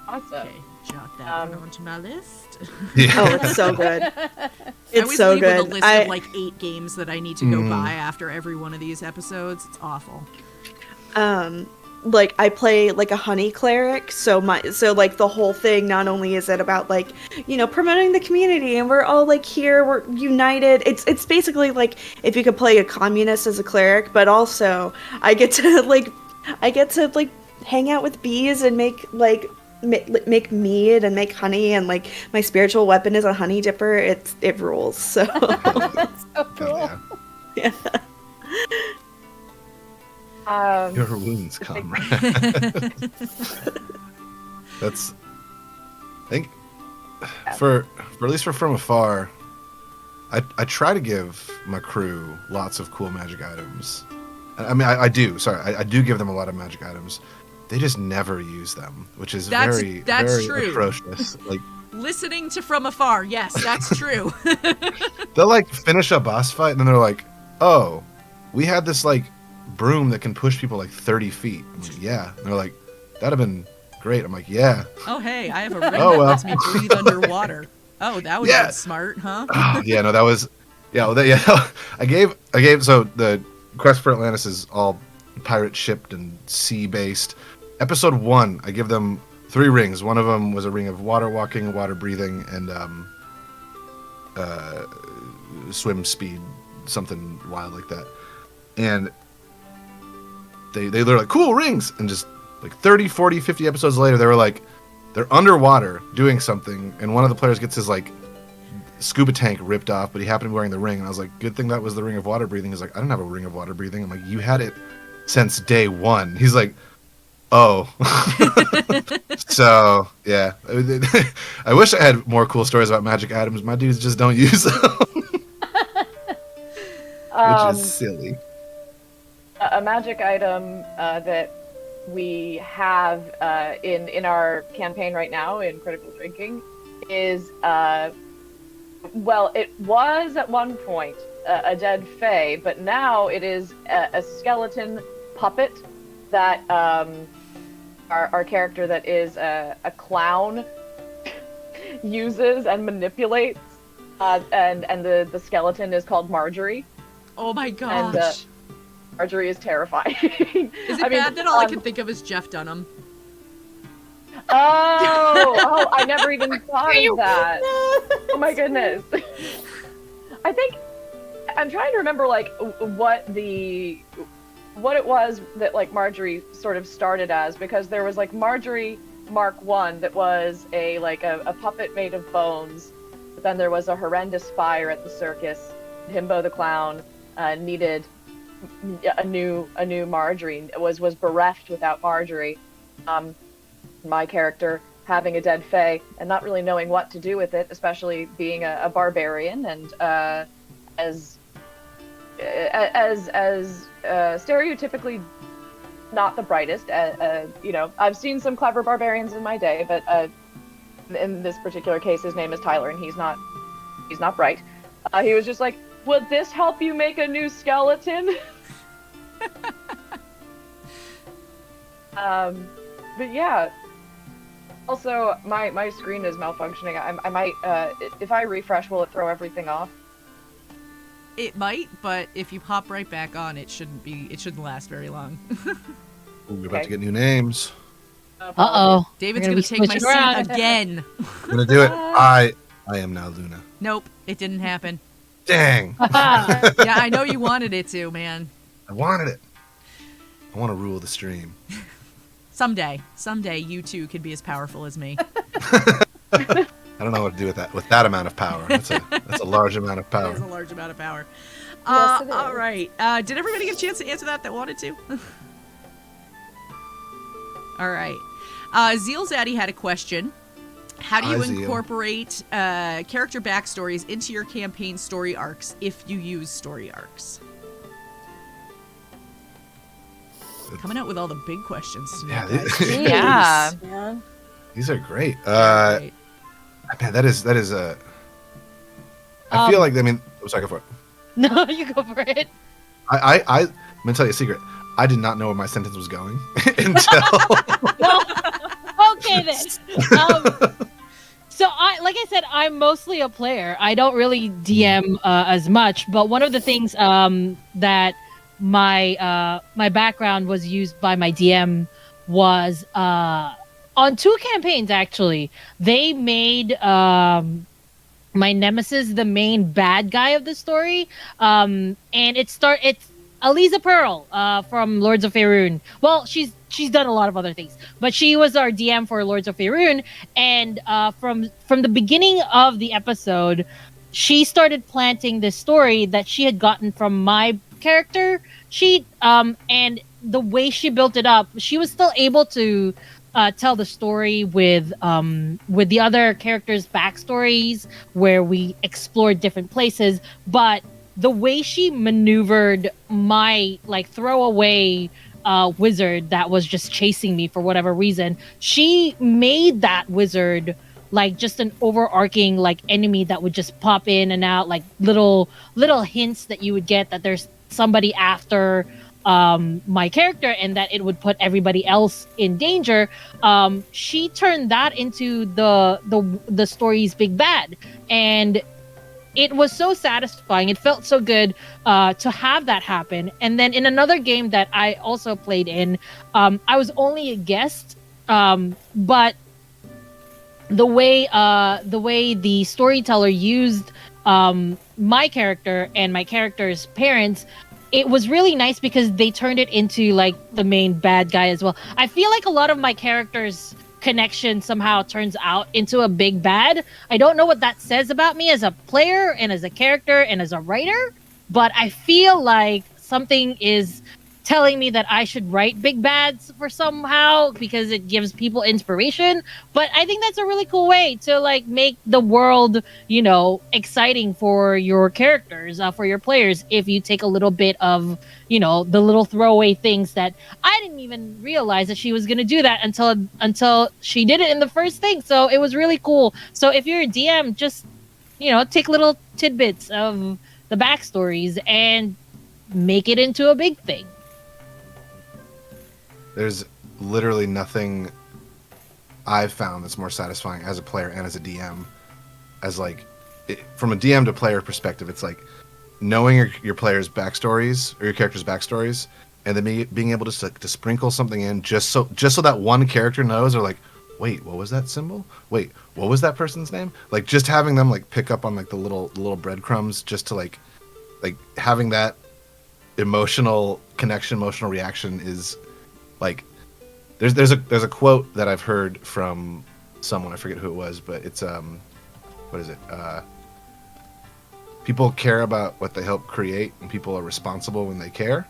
E: Awesome.
A: Okay, jot that one onto my list.
D: Yeah.
G: Oh, it's so good.
A: I
G: It's
A: always
G: so
A: leave
G: good.
A: with a list of like 8 games that I need to go buy after every one of these episodes. It's awful.
G: Like I play like a honey cleric, so like the whole thing, not only is it about like, promoting the community and we're all like here, we're united. It's basically like if you could play a communist as a cleric, but also I get to hang out with bees and make make mead and make honey, and like my spiritual weapon is a honey dipper. It rules. So
F: That's so cool.
D: Oh, yeah. Your wounds, comrade. That's, I think, for at least for From Afar, I try to give my crew lots of cool magic items. I mean, I do. Sorry, I do give them a lot of magic items. They just never use them, which is
A: That's
D: very
A: true.
D: atrocious. Like,
A: Listening to From Afar, yes, that's true.
D: they'll like finish a boss fight and then they're like, "Oh, we had this like broom that can push people like 30 feet." I'm like, "Yeah." And they're like, "That'd have been great." I'm like, "Yeah."
A: Oh, hey, I have a ring
D: Oh,
A: that
D: well.
A: lets me breathe underwater. Oh, that would
D: Yeah.
A: be smart, huh?
D: Oh, yeah, no, that was, yeah, well, I gave, so the Quest for Atlantis is all pirate shipped and sea based. Episode 1, I give them 3 rings. One of them was a ring of water walking, water breathing, and swim speed, something wild like that. And they're like, cool rings, and just like 30, 40, 50 episodes later, they were like, they're underwater doing something, and one of the players gets his like scuba tank ripped off, but he happened to be wearing the ring, and I was like, good thing that was the ring of water breathing. He's like, I don't have a ring of water breathing. I'm like, you had it since day 1. He's like, oh. So yeah, I wish I had more cool stories about magic items. My dudes just don't use them. Which is silly.
E: A magic item that we have in our campaign right now in Critical Drinking is, well, it was at one point a dead fae, but now it is a skeleton puppet that our character that is a clown uses and manipulates, and the skeleton is called Marjorie.
A: Oh my gosh.
E: And, Marjorie is terrifying.
A: Is it bad that all I can think of is Jeff Dunham?
E: Oh, I never even thought of that. Oh my goodness. I think I'm trying to remember like what the what it was that like Marjorie sort of started as, because there was like Marjorie Mark 1 that was a puppet made of bones. But then there was a horrendous fire at the circus. Himbo the clown needed a new Marjorie, was bereft without Marjorie. My character having a dead fae and not really knowing what to do with it, especially being a barbarian and as stereotypically not the brightest. I've seen some clever barbarians in my day, but in this particular case, his name is Tyler, and he's not bright. He was just like, "Would this help you make a new skeleton?" But yeah. Also, my screen is malfunctioning. I might, if I refresh, will it throw everything off?
A: It might, but if you hop right back on, it shouldn't last very long.
D: Ooh, we're about to get new names.
C: Uh-oh.
A: David's gonna take my seat again.
D: I'm gonna do it. I am now Luna.
A: Nope, it didn't happen.
D: Dang.
A: Yeah, I know you wanted it to, man.
D: I wanted it. I want to rule the stream.
A: Someday, you two can be as powerful as me.
D: I don't know what to do with that. With that amount of power, that's a large amount of power.
A: That is a large amount of power.
F: Yes, it is.
A: All right. Did everybody get a chance to answer that wanted to? All right. Zeal Zaddy had a question. How do you
D: Hi, Zeal.
A: incorporate character backstories into your campaign story arcs if you use story arcs? Coming out with all the big questions tonight,
D: Yeah,
A: guys.
F: Jeez,
E: Yeah.
F: man.
D: These are great.
A: Right.
D: Man, that is a. I feel like oh, sorry, go for it.
C: No, you go for it.
D: I'm gonna tell you a secret. I did not know where my sentence was going until.
C: Okay then. So like I said, I'm mostly a player. I don't really DM as much, but one of the things that my background was used by my DM was on 2 campaigns actually. They made my nemesis the main bad guy of the story, and it's Aliza Pearl from Lords of Faerun. Well, she's done a lot of other things, but she was our DM for Lords of Faerun, and from the beginning of the episode, she started planting this story that she had gotten from my character sheet, and the way she built it up, she was still able to tell the story with the other characters' backstories, where we explored different places, but the way she maneuvered my throwaway wizard that was just chasing me for whatever reason, she made that wizard just an overarching enemy that would just pop in and out, little hints that you would get that there's somebody after my character and that it would put everybody else in danger. She turned that into the story's big bad, and it was so satisfying. It felt so good to have that happen. And then in another game that I also played in, I was only a guest, but the way the storyteller used my character and my character's parents, it was really nice because they turned it into the main bad guy as well. I feel like a lot of my characters' connection somehow turns out into a big bad. I don't know what that says about me as a player and as a character and as a writer, but I feel like something is telling me that I should write big bads for somehow because it gives people inspiration. But I think that's a really cool way to make the world, exciting for your characters, for your players, if you take a little bit of, the little throwaway things that I didn't even realize that she was going to do that until she did it in the first thing. So it was really cool. So if you're a DM, just, take little tidbits of the backstories and make it into a big thing.
D: There's literally nothing I've found that's more satisfying as a player and as a DM. As from a DM to player perspective, it's knowing your players' backstories or your characters' backstories, and then being able to sprinkle something in just so that one character knows, or wait, what was that symbol? Wait, what was that person's name? Just having them pick up on the little breadcrumbs, just to having that emotional connection, emotional reaction is like there's a quote that I've heard from someone, I forget who it was, but it's what is it? People care about what they help create, and people are responsible when they care.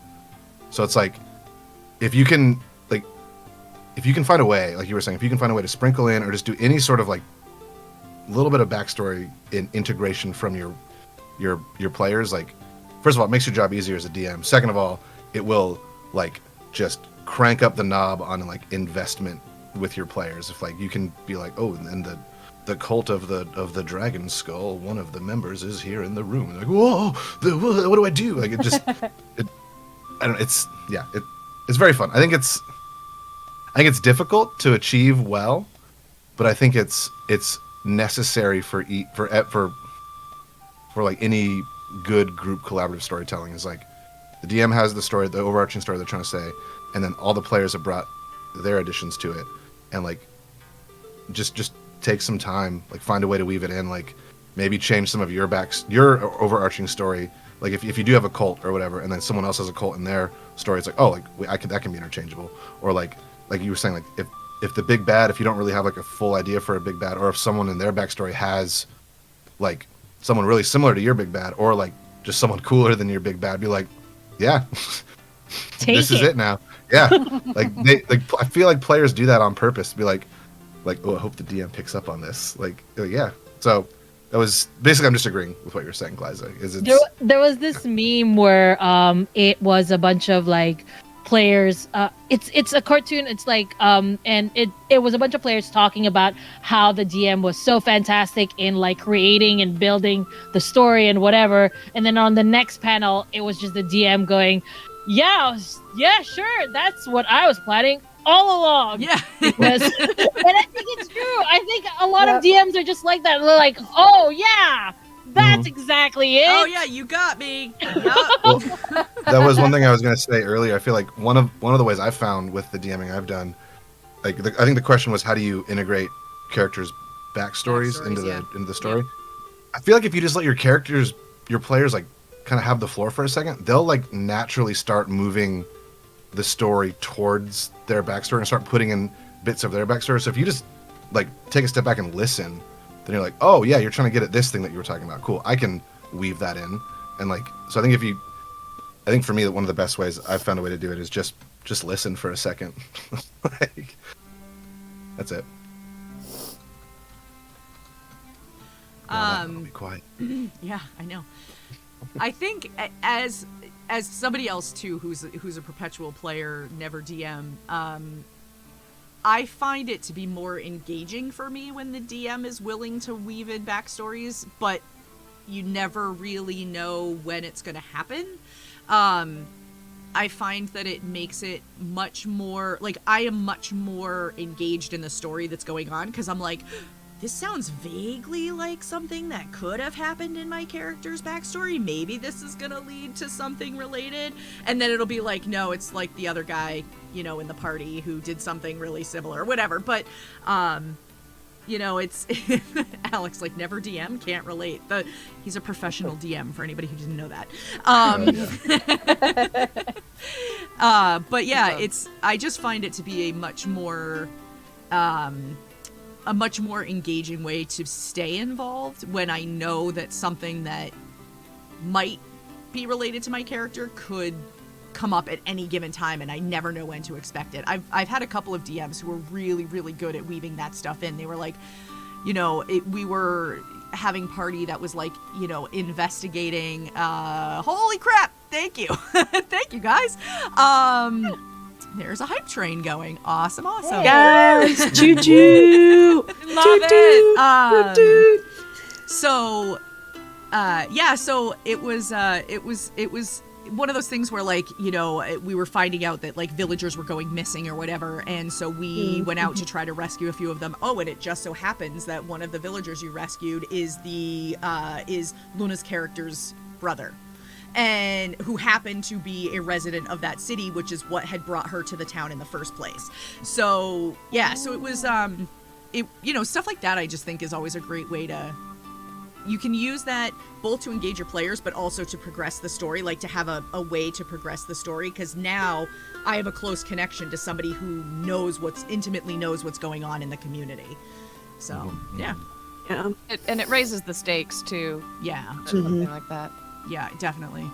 D: So it's like if you can find a way, like you were saying, if you can find a way to sprinkle in or just do any sort of like little bit of backstory in integration from your players, like first of all, it makes your job easier as a DM. Second of all, it will like just crank up the knob on like investment with your players. If like you can be like, oh, and the cult of the dragon skull, one of the members is here in the room. Like, whoa, what do I do? Like it just, I don't. It's very fun. I think it's difficult to achieve well, but I think it's necessary for like any good group collaborative storytelling. Is like the DM has the story, the overarching story they're trying to say, and then all the players have brought their additions to it, and like just take some time, like find a way to weave it in, like maybe change some of your overarching story. Like if you do have a cult or whatever, and then someone else has a cult in their story, it's like, oh, like that can be interchangeable. Or like you were saying, like if the big bad, if you don't really have like a full idea for a big bad, or if someone in their backstory has like someone really similar to your big bad, or like just someone cooler than your big bad, be like, yeah, this is it now. Yeah, I feel like players do that on purpose to be like, oh, I hope the DM picks up on this. Like yeah. So that was basically, I'm just agreeing with what you're saying, Glyza.
C: There was this meme where it was a bunch of like players. It's a cartoon. It's like and it was a bunch of players talking about how the DM was so fantastic in like creating and building the story and whatever. And then on the next panel, it was just the DM going, yeah, sure, that's what I was planning all along.
A: Yeah.
C: Because, and I think it's true. I think a lot of DMs are just like that. They're like, oh yeah, that's exactly it.
A: Oh yeah, you got me. Yep.
D: Well, that was one thing I was going to say earlier. I feel like one of the ways I've found with the DMing I've done, like I think the question was, how do you integrate characters' backstories into the story? Yeah. I feel like if you just let your players like kind of have the floor for a second, they'll like naturally start moving the story towards their backstory and start putting in bits of their backstory. So if you just like take a step back and listen, then you're like, oh yeah, you're trying to get at this thing that you were talking about. Cool, I can weave that in. And like, so I think for me, one of the best ways I've found a way to do it is just listen for a second. Like, that's it. I'll be quiet.
A: Yeah, I know. I think as somebody else too, who's a perpetual player, never DM, I find it to be more engaging for me when the DM is willing to weave in backstories, but you never really know when it's going to happen. I find that it makes it much more, like, I am much more engaged in the story that's going on, because I'm like, this sounds vaguely like something that could have happened in my character's backstory. Maybe this is gonna lead to something related. And then it'll be like, no, it's like the other guy, in the party who did something really similar or whatever. But, it's Alex, like, never DM, can't relate. He's a professional DM, for anybody who didn't know that. But yeah, I just find it to be a much more engaging way to stay involved when I know that something that might be related to my character could come up at any given time, and I never know when to expect it. I've had a couple of DMs who were really, really good at weaving that stuff in. They were like, we were having party that was like, investigating, holy crap, thank you. Thank you, guys. There's a hype train going. Awesome.
G: Yes, choo choo.
A: Love it. So it was one of those things where, like, we were finding out that, like, villagers were going missing or whatever, and so we went out to try to rescue a few of them. Oh, and it just so happens that one of the villagers you rescued is is Luna's character's brother, and who happened to be a resident of that city, which is what had brought her to the town in the first place. So yeah, so it was stuff like that I just think is always a great way to you can use that both to engage your players, but also to progress the story, like to have a way to progress the story, because now I have a close connection to somebody who intimately knows what's going on in the community. So, yeah.
G: Yeah.
H: And it raises the stakes too.
A: Yeah.
H: Something like that.
A: Yeah, definitely.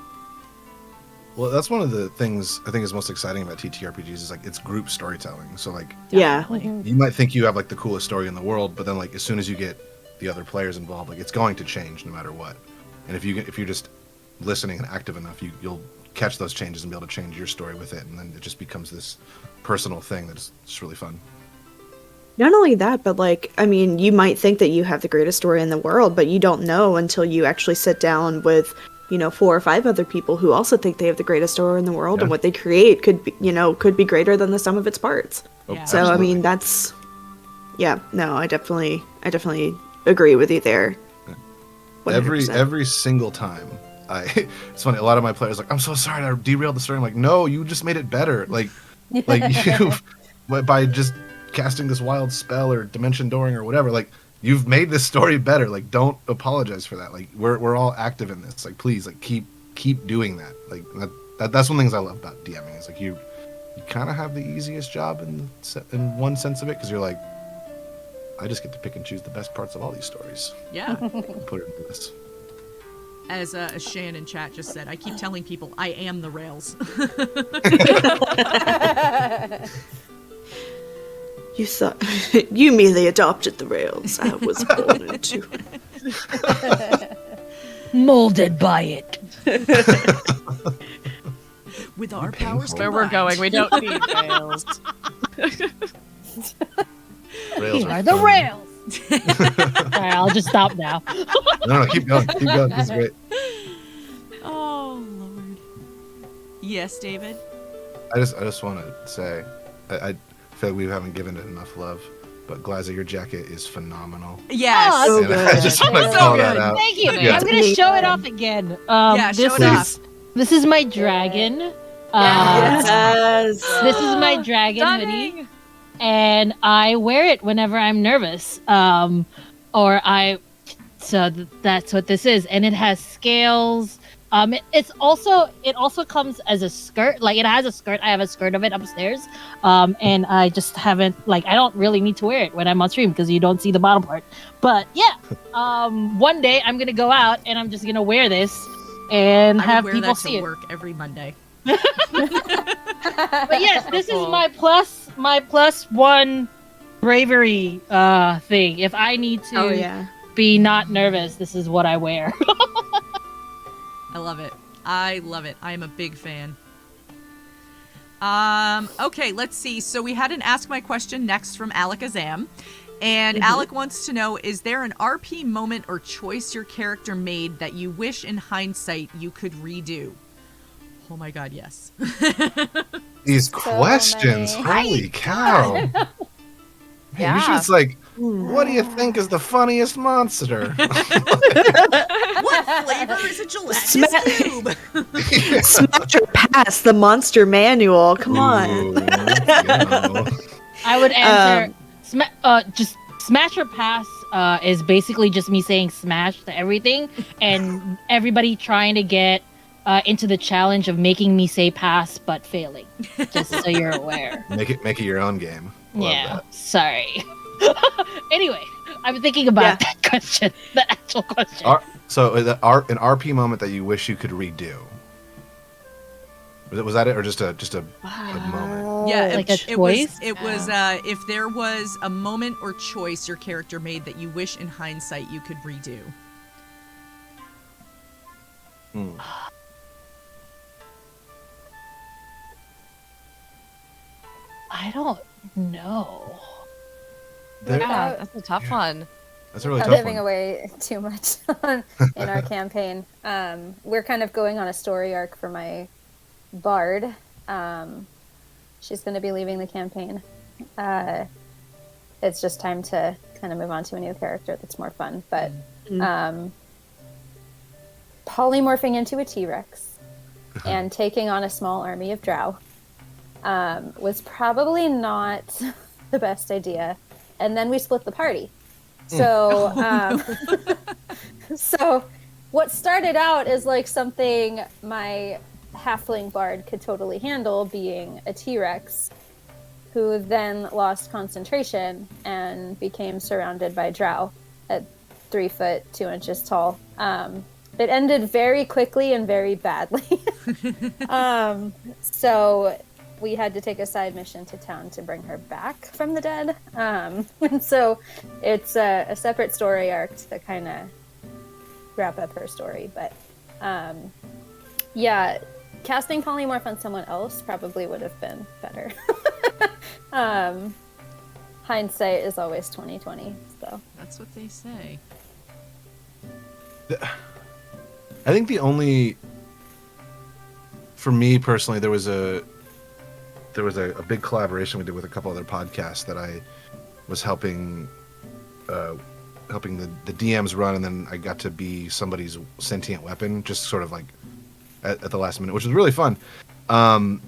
D: Well, that's one of the things I think is most exciting about TTRPGs is like it's group storytelling. So like
G: Yeah.
D: you might think you have like the coolest story in the world, but then like as soon as you get the other players involved, like it's going to change no matter what. And if you're just listening and active enough, you'll catch those changes and be able to change your story with it, and then it just becomes this personal thing that's just really fun.
G: Not only that, but like, I mean, you might think that you have the greatest story in the world, but you don't know until you actually sit down with, 4 or 5 other people who also think they have the greatest story in the world, and what they create could be greater than the sum of its parts.
A: Yeah.
G: So,
D: Absolutely.
G: I mean, I definitely agree with you there. 100%.
D: Every single time. It's funny, a lot of my players are like, I'm so sorry I derailed the story. I'm like, no, you just made it better. Like by just casting this wild spell or dimension dooring or whatever, like you've made this story better. Like, don't apologize for that. Like we're all active in this. Like, please, like keep doing that. Like that's one of the things I love about DMing is like you kind of have the easiest job in one sense of it, because you're like, I just get to pick and choose the best parts of all these stories.
A: Yeah.
D: And put it into this.
A: As Shan in chat just said, I keep telling people I am the Rails.
G: You thought you merely adopted the rails. I was born into it.
C: Molded by it.
A: With our powers
H: Where we're
A: combined.
H: going, we don't need rails.
D: Rails
C: Here are the
D: fun.
C: rails. Alright, I'll just stop now.
D: No, keep going. This is great.
A: Oh Lord. Yes, David.
D: I just want to say, I feel like we haven't given it enough love, but Glyza, your jacket is phenomenal.
A: Yes.
C: Oh,
G: So
D: And I
G: good.
D: just want to
A: So
D: call
A: good.
D: that out.
C: Thank you.
D: Yeah.
C: I'm gonna show it off again.
A: Yeah, show it off.
C: This is my dragon.
G: Yes.
C: This is my dragon hoodie,
H: Stunning.
C: and I wear it whenever I'm nervous. So that's what this is, and it has scales. It also comes as a skirt. Like, it has a skirt. I have a skirt of it upstairs. And I just haven't, like, I don't really need to wear it when I'm on stream because you don't see the bottom part. But yeah, one day I'm gonna go out and I'm just gonna wear this and
A: I
C: have
A: would wear
C: people
A: that
C: see
A: to
C: it.
A: work every Monday.
C: But yes, this is my plus one bravery thing. If I need to
G: Oh yeah.
C: be not nervous, this is what I wear.
A: I love it. I am a big fan. Okay, let's see. So we had an Ask My Question next from Alec Azam. And Alec wants to know, is there an RP moment or choice your character made that you wish in hindsight you could redo? Oh my god, yes.
D: These questions,
F: many.
D: holy cow! Man,
H: Yeah.
D: usually it's like, what do you think is the funniest monster?
A: What flavor is a gelatinous cube?
G: Smash or pass the monster manual. Come on.
D: Ooh, yeah.
C: I would answer just smash or pass is basically just me saying smash to everything and everybody trying to get into the challenge of making me say pass but failing. Just so you're aware.
D: Make it your own game. Love
C: Yeah.
D: that.
C: Sorry. Anyway, I'm thinking about that question, the actual question.
D: So an RP moment that you wish you could redo. Was that it, or just a moment?
A: Yeah,
C: Like a choice?
A: It was if there was a moment or choice your character made that you wish in hindsight you could redo.
C: I don't know.
H: Yeah, that's a tough one.
D: That's a really
F: I'm
D: tough
F: giving
D: one.
F: away too much in our campaign. We're kind of going on a story arc for my bard. She's going to be leaving the campaign. It's just time to kind of move on to a new character that's more fun. But polymorphing into a T-Rex and taking on a small army of drow was probably not the best idea. And then we split the party. So So what started out as like something my halfling bard could totally handle, being a T-Rex, who then lost concentration and became surrounded by drow at 3 foot 2 inches tall. It ended very quickly and very badly. So we had to take a side mission to town to bring her back from the dead. And so it's a separate story arc to kind of wrap up her story. But yeah, casting polymorph on someone else probably would have been better. Hindsight is always 20/20. So
A: That's what they say.
D: I think the only, for me personally, there was a big collaboration we did with a couple other podcasts that I was helping the DMs run, and then I got to be somebody's sentient weapon, just sort of like at the last minute, which was really fun. And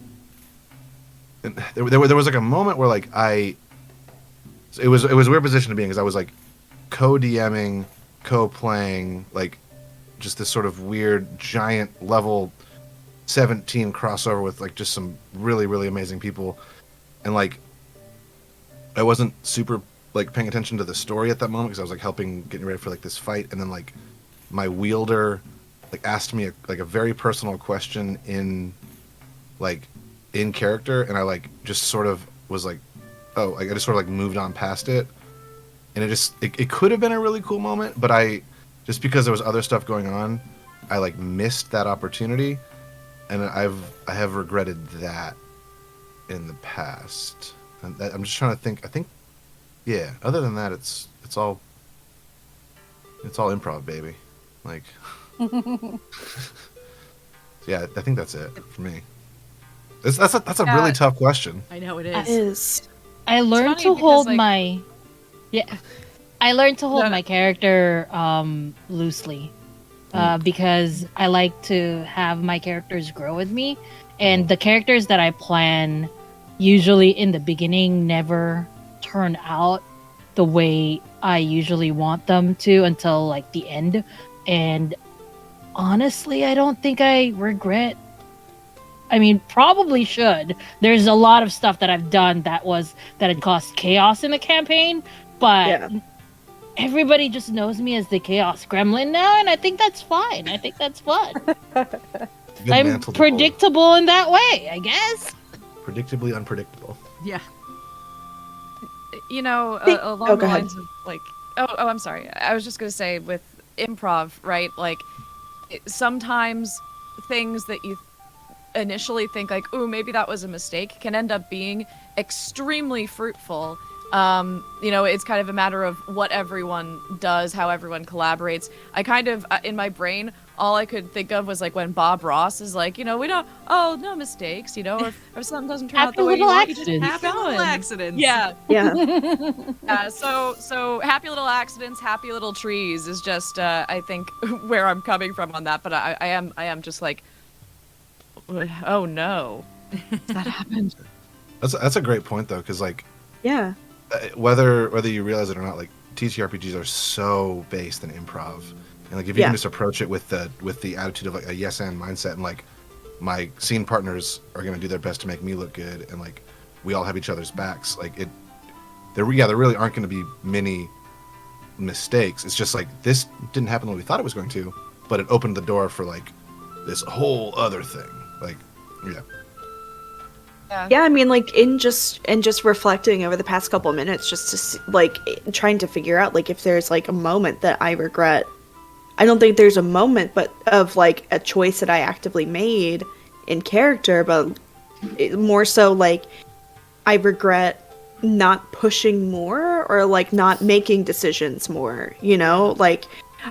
D: there was like a moment where like it was a weird position to be in, because I was like co-DMing, co-playing, like just this sort of weird giant level 17 crossover with like just some really, really amazing people. And like I wasn't super like paying attention to the story at that moment, because I was like getting ready for like this fight, and then like my wielder like asked me a very personal question in character, and I like just sort of was like, oh, like I just sort of like moved on past it. And it could have been a really cool moment, but just because there was other stuff going on, I like missed that opportunity, and I have regretted that in the past. And I'm just trying to think. I think, yeah. Other than that, it's all improv, baby. Like, yeah. I think that's it for me. That's a really tough question.
A: I know it
G: It
A: is.
G: is.
C: I learned
H: funny
C: to
H: because,
C: hold
H: like-
C: my I learned to hold
H: No, no.
C: my character loosely because I like to have my characters grow with me, and the characters that I plan usually in the beginning never turn out the way I usually want them to until like the end. And honestly, I don't think I regret. I mean, probably should. There's a lot of stuff that I've done that had caused chaos in the campaign, but
G: Yeah.
C: everybody just knows me as the chaos gremlin now, and I think that's fine. I think that's fun.
D: Good
C: I'm
D: mantle to
C: predictable in that way, I guess.
D: hold. Predictably unpredictable.
A: Yeah.
H: You know,
G: Oh,
H: along
G: go
H: the
G: ahead.
H: lines of like, I'm sorry. I was just gonna say with improv, right? Like, sometimes things that you initially think like, ooh, maybe that was a mistake, can end up being extremely fruitful. You know, it's kind of a matter of what everyone does, how everyone collaborates. I kind of, in my brain, all I could think of was like when Bob Ross is like, you know, no mistakes, you know, or if something doesn't turn out
C: Happy
H: the way you
C: little
H: want, you just
C: accidents.
H: keep
A: Happy little
H: going.
A: accidents.
H: Yeah.
G: Yeah.
H: So happy little accidents, happy little trees is just, I think, where I'm coming from on that. But I am just like, oh no, that happened.
D: That's a great point though, because like
G: Yeah.
D: whether you realize it or not, like TTRPGs are so based in improv, and like if you
G: Yeah.
D: can just approach it with the attitude of like a yes and mindset, and like my scene partners are going to do their best to make me look good, and like we all have each other's backs, like there really aren't going to be many mistakes. It's just like this didn't happen the way we thought it was going to, but it opened the door for like this whole other thing. Like, yeah.
G: Yeah, I mean, like in just reflecting over the past couple of minutes, just to see, like trying to figure out like if there's like a moment that I regret. I don't think there's a moment, but of like a choice that I actively made in character, but more so like I regret not pushing more or like not making decisions more. You know, like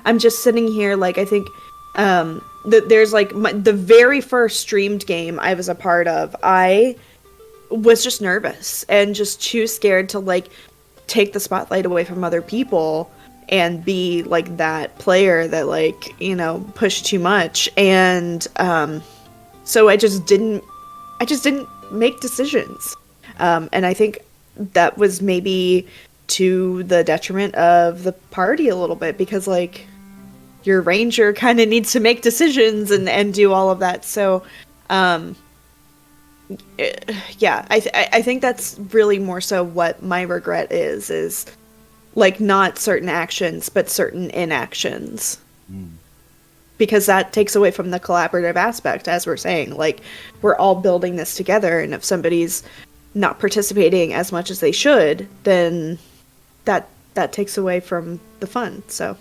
G: I'm just sitting here like I think there's like the very first streamed game I was a part of, I was just nervous and just too scared to like take the spotlight away from other people and be like that player that like, you know, pushed too much. And so I just didn't make decisions. And I think that was maybe to the detriment of the party a little bit, because like your ranger kind of needs to make decisions and do all of that. So, yeah, I think that's really more so what my regret is like not certain actions, but certain inactions. Because that takes away from the collaborative aspect, as we're saying. Like, we're all building this together, and if somebody's not participating as much as they should, then that takes away from the fun. So,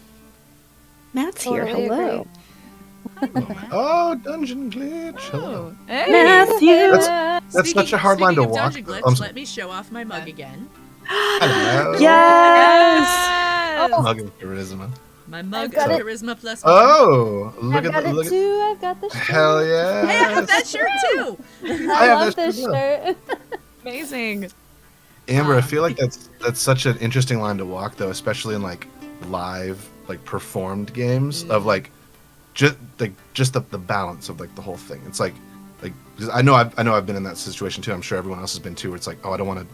G: Matt's here.
F: Totally
G: Hello.
D: Oh, dungeon glitch. Hello.
H: Hey.
G: Matthew.
D: That's such a hard line to
A: Speaking of
D: walk.
A: Dungeon Glitch,
D: I'm sorry.
A: let me show off my mug again.
D: Hello.
G: Yes.
H: Oh.
D: Mug of charisma.
A: My mug
F: got
A: of
F: it.
A: charisma plus 1.
D: Oh, look
F: I've
D: at
F: got
D: that!
F: it
D: Look at
F: too. I've got the shirt.
D: hell yeah!
A: Hey, I have that shirt too.
F: I
D: have
F: love
D: this
F: this
D: too.
F: shirt.
H: Amazing.
D: Amber, I feel like that's such an interesting line to walk, though, especially in like live, like performed games of like just the balance of like the whole thing. It's like 'cause I know I've been in that situation too. I'm sure everyone else has been too. Where it's like, oh, I want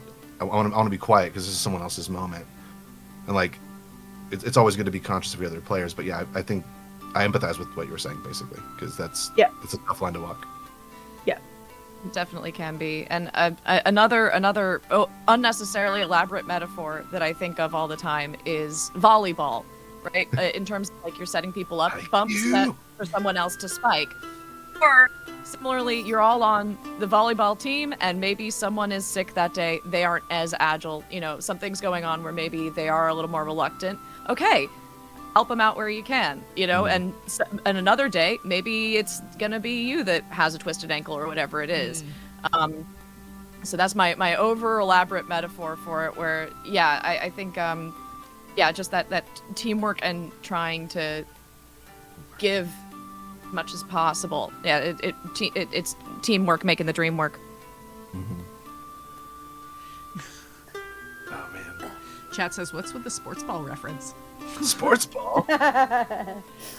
D: to be quiet because this is someone else's moment, and like it's always good to be conscious of your other players. But yeah, I think I empathize with what you were saying basically because it's a tough line to walk.
H: Definitely can be. And another unnecessarily elaborate metaphor that I think of all the time is volleyball, right? In terms of like you're setting people up, bumps set for someone else to spike. Or similarly, you're all on the volleyball team and maybe someone is sick that day. They aren't as agile. You know, something's going on where maybe they are a little more reluctant. Okay, help them out where you can, you know, and another day, maybe it's going to be you that has a twisted ankle or whatever it is. So that's my over elaborate metaphor for it where, yeah, I think, just that teamwork and trying to give as much as possible. Yeah, it's teamwork making the dream work.
D: Oh man,
A: Chat says, what's with the sports ball reference?
D: sports ball.
A: I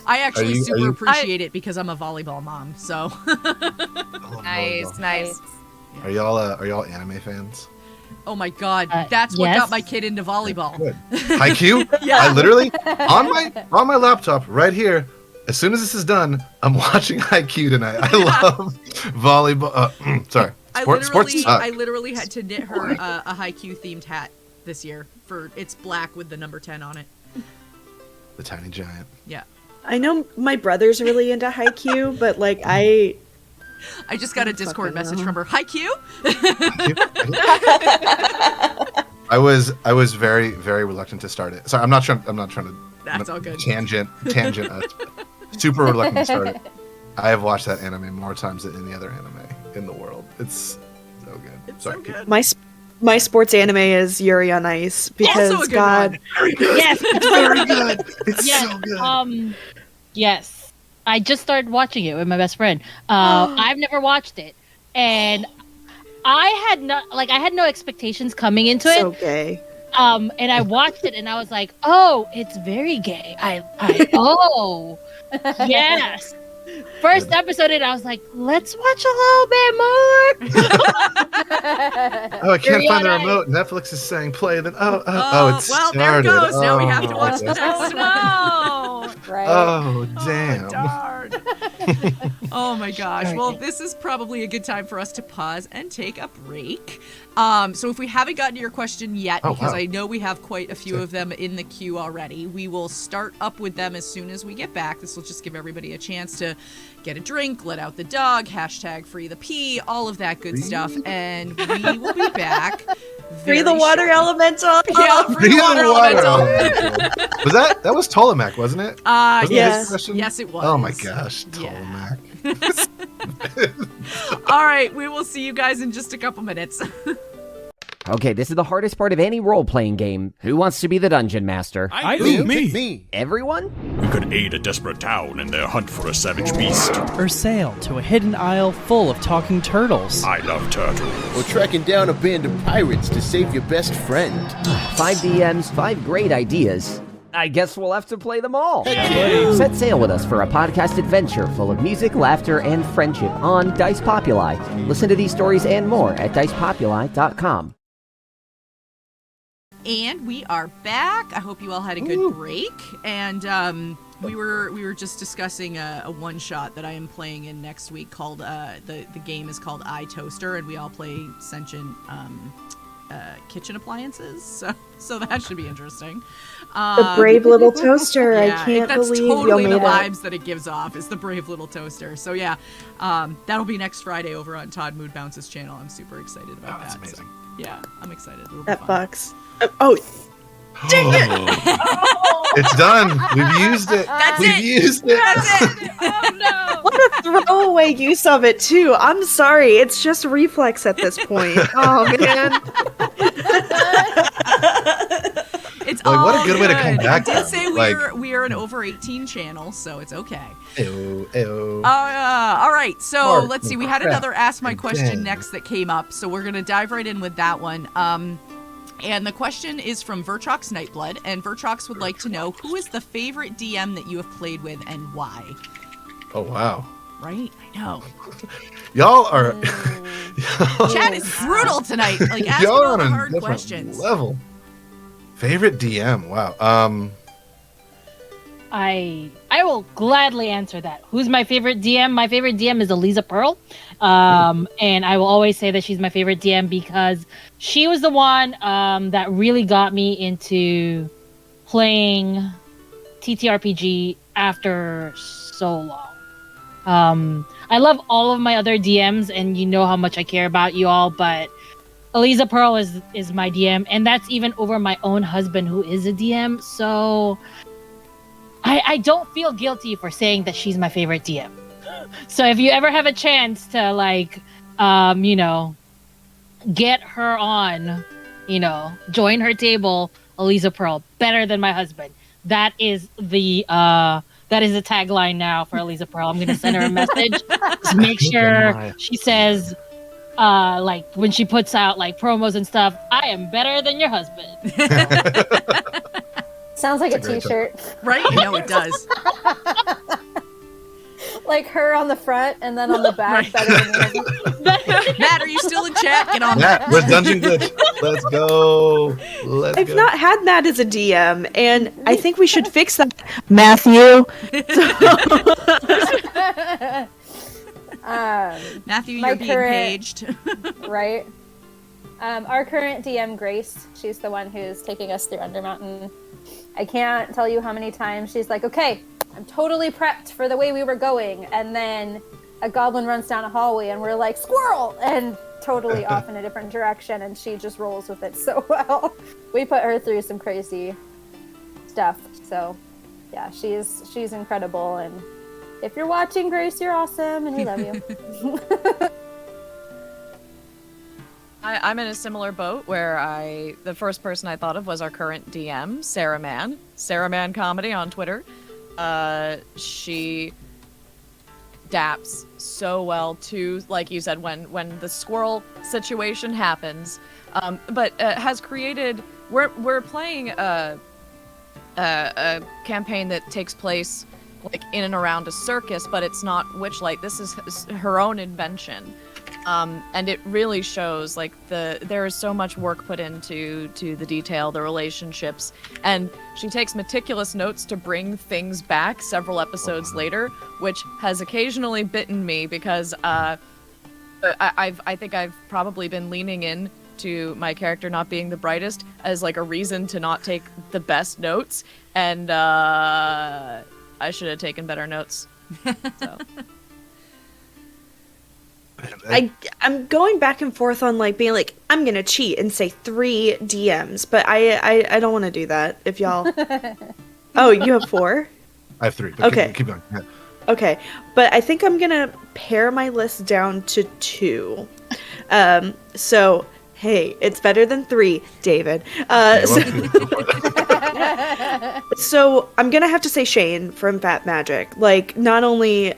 A: actually super appreciate it because I'm a volleyball mom, so.
D: Oh,
H: Nice.
D: Are y'all anime fans?
A: Oh my god, that's what
C: yes.
A: got my kid into volleyball.
D: Good. Haikyuu?
A: Yeah.
D: I literally on my laptop right here. As soon as this is done, I'm watching Haikyuu tonight. I love volleyball. Sorry, sports.
A: I literally had to knit her a Haikyuu themed hat this year for it's black with the number 10 on it.
D: The tiny giant.
A: Yeah.
G: I know my brother's really into Haikyuu, but like I
A: just got a Discord message from her. Haikyuu?
D: I was very very reluctant to start it. Sorry, I'm not trying to.
A: That's all good.
D: Tangent. Super reluctant to start it. I have watched that anime more times than any other anime in the world. It's so good.
A: It's
D: Sorry.
A: so good.
G: my sports anime is Yuri on Ice because
A: Also a good
G: God,
A: one.
D: Very good.
C: Yes.
D: It's very good. It's
C: Yes.
D: so good.
C: Yes. I just started watching it with my best friend. I've never watched it, and I had no expectations coming into
G: so
C: it.
G: gay.
C: And I watched it, and I was like, "Oh, it's very gay." Oh, yes. First episode, and I was like, "Let's watch a little bit more."
D: Oh, I can't
C: Yuri
D: find the
C: on Ice.
D: remote. Netflix is saying play. Then it's
A: well,
D: started.
A: there it goes. Now we have to
D: Oh,
A: watch the
D: okay.
A: next one.
H: No.
F: Right.
D: Oh damn.
A: Darn. Oh my gosh. Well, this is probably a good time for us to pause and take a break. So if we haven't gotten to your question yet, because I know we have quite a few of them in the queue already, we will start up with them as soon as we get back. This will just give everybody a chance to get a drink, let out the dog, hashtag free the pee, all of that good stuff. And we will be back.
G: Free the water elemental.
A: Yeah, free the water elemental.
D: Was that was Ptolemaic, wasn't it? Wasn't
G: yeah.
D: that his question?
A: Yes, it was.
D: Oh my gosh,
A: Yeah.
D: Ptolemaic.
A: All right, we will see you guys in just a couple minutes.
I: Okay, this is the hardest part of any role-playing game. Who wants to be the dungeon master?
J: I do. Me.
I: Everyone?
J: We could aid a desperate town in their hunt for a savage beast.
K: Or sail to a hidden isle full of talking turtles.
J: I love turtles.
L: Or tracking down a band of pirates to save your best friend.
I: 5 DMs, 5 great ideas. I guess we'll have to play them all.
K: Yeah.
I: Set sail with us for a podcast adventure full of music, laughter, and friendship on Dice Populi. Listen to these stories and more at dicepopuli.com.
A: And we are back. I hope you all had a good break. And we were just discussing a one shot that I am playing in next week called the game is called iToaster, and we all play sentient kitchen appliances. So that should be interesting.
G: The brave little toaster.
A: Yeah,
G: I can't
A: that's
G: believe
A: totally
G: you
A: the
G: made it.
A: vibes that it gives off. Is the brave little toaster. So yeah, that'll be next Friday over on Todd Mood Bounce's channel. I'm super excited about that.
D: That's amazing.
A: So, yeah, I'm excited. It'll be
G: That
A: fun.
G: box. Oh, dang it!
D: It's done. We've used it. We've used it.
A: That's it. Oh no!
G: What a throwaway use of it too. I'm sorry. It's just reflex at this point. Oh man.
A: It's
D: Like,
A: all
D: what a good way to come back
A: I did
D: from.
A: say
D: Like-
A: we're an over 18 channel, so it's okay.
D: Ew, ew.
A: All right, so
D: Mark,
A: let's see. We had
D: crap,
A: another Ask My Question
D: again.
A: next that came up, so we're gonna dive right in with that one. And the question is from Vertrox Nightblood, and Vertrox would like to know, who is the favorite DM that you have played with and why?
D: Oh wow.
A: Right? I know.
D: Y'all are
A: Chat is brutal tonight. Like asking
D: y'all
A: all
D: on
A: the
D: a
A: hard
D: different
A: questions.
D: level. Favorite DM? Wow.
C: I will gladly answer that. Who's my favorite DM? My favorite DM is Elisa Pearl. And I will always say that she's my favorite DM because she was the one that really got me into playing TTRPG after so long. I love all of my other DMs, and you know how much I care about you all, but Elisa Pearl is my DM, and that's even over my own husband, who is a DM. So I don't feel guilty for saying that she's my favorite DM. So if you ever have a chance to get her on, join her table, Elisa Pearl, better than my husband. That is the tagline now for Elisa Pearl. I'm gonna send her a message. Just make sure she says, when she puts out like promos and stuff, I am better than your husband.
F: Sounds like a
D: That's a great
F: t-shirt.
A: Right? I know it does.
F: Like her on the front and then on the back.
A: Right.
F: Better than yours.
A: Matt, are you still in chat? Get on
D: Matt,
A: that.
D: where's Dungeon Glitch? Let's go. Let's
G: I've
D: go.
G: not had Matt as a DM, and I think we should fix that. Matthew.
A: Matthew,
F: My
A: you're being
F: current-
A: paged.
F: Right. Our current DM, Grace, she's the one who's taking us through Undermountain. I can't tell you how many times she's like, okay, I'm totally prepped for the way we were going. And then a goblin runs down a hallway and we're like, squirrel! And totally off in a different direction. And she just rolls with it so well. We put her through some crazy stuff. So yeah, she's incredible. And if you're watching, Grace, you're awesome and we love you.
H: I'm in a similar boat where the first person I thought of was our current DM, Sarah Mann. Sarah Mann Comedy on Twitter. She adapts so well to, like you said, when the squirrel situation happens. But has created. We're playing a campaign that takes place like in and around a circus, but it's not Witchlight. This is her own invention. And it really shows, like, there is so much work put into the detail, the relationships, and she takes meticulous notes to bring things back several episodes later, which has occasionally bitten me because I think I've probably been leaning in to my character not being the brightest as like a reason to not take the best notes, and I should have taken better notes. So.
G: I'm going back and forth on like being like, I'm gonna cheat and say 3 DMs, but I don't want to do that. If y'all, oh, you have 4.
D: I have 3. But
G: Okay.
D: Keep going. Yeah.
G: Okay, but I think I'm gonna pare my list down to 2. So hey, it's better than 3, David. So I'm gonna have to say Shane from Fat Magic. Like, not only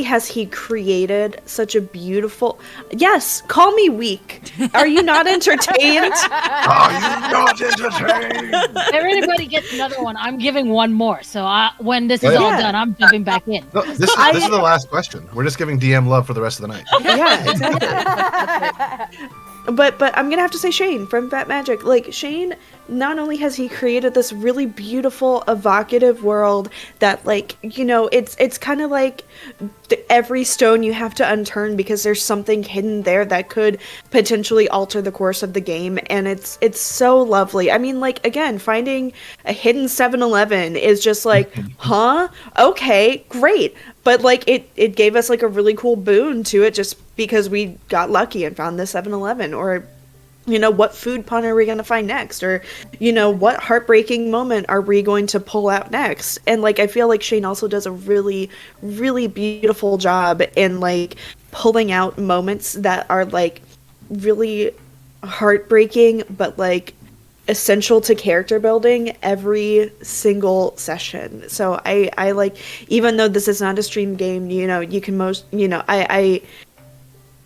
G: has he created such a beautiful... Yes, call me weak. Are you not entertained?
D: Are you not entertained?
C: If everybody gets another one, I'm giving one more. So when this is all done, I'm jumping back in.
D: No, this is the last question. We're just giving DM love for the rest of the night.
G: Yeah, exactly. but I'm gonna have to say Shane from Fat Magic. Like, Shane, not only has he created this really beautiful, evocative world that, like, you know, it's kind of like every stone you have to unturn because there's something hidden there that could potentially alter the course of the game, and it's so lovely. I mean, like, again, finding a hidden 7-Eleven is just like, huh? Okay, great. But, like, it gave us, like, a really cool boon to it just because we got lucky and found this 7-Eleven. Or, you know, what food pun are we going to find next? Or, you know, what heartbreaking moment are we going to pull out next? And, like, I feel like Shane also does a really, really beautiful job in, like, pulling out moments that are, like, really heartbreaking, but, like, essential to character building every single session. So I like, even though this is not a stream game, you know, you can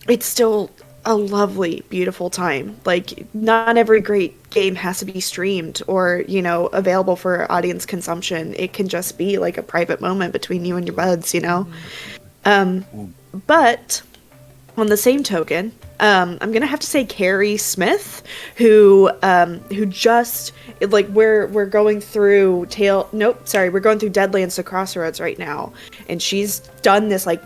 G: it's still a lovely, beautiful time. Like, not every great game has to be streamed or, you know, available for audience consumption. It can just be like a private moment between you and your buds, you know? But on the same token, I'm gonna have to say Carrie Smith, who just, like, we're going through we're going through Deadlands to Crossroads right now, and she's done this, like,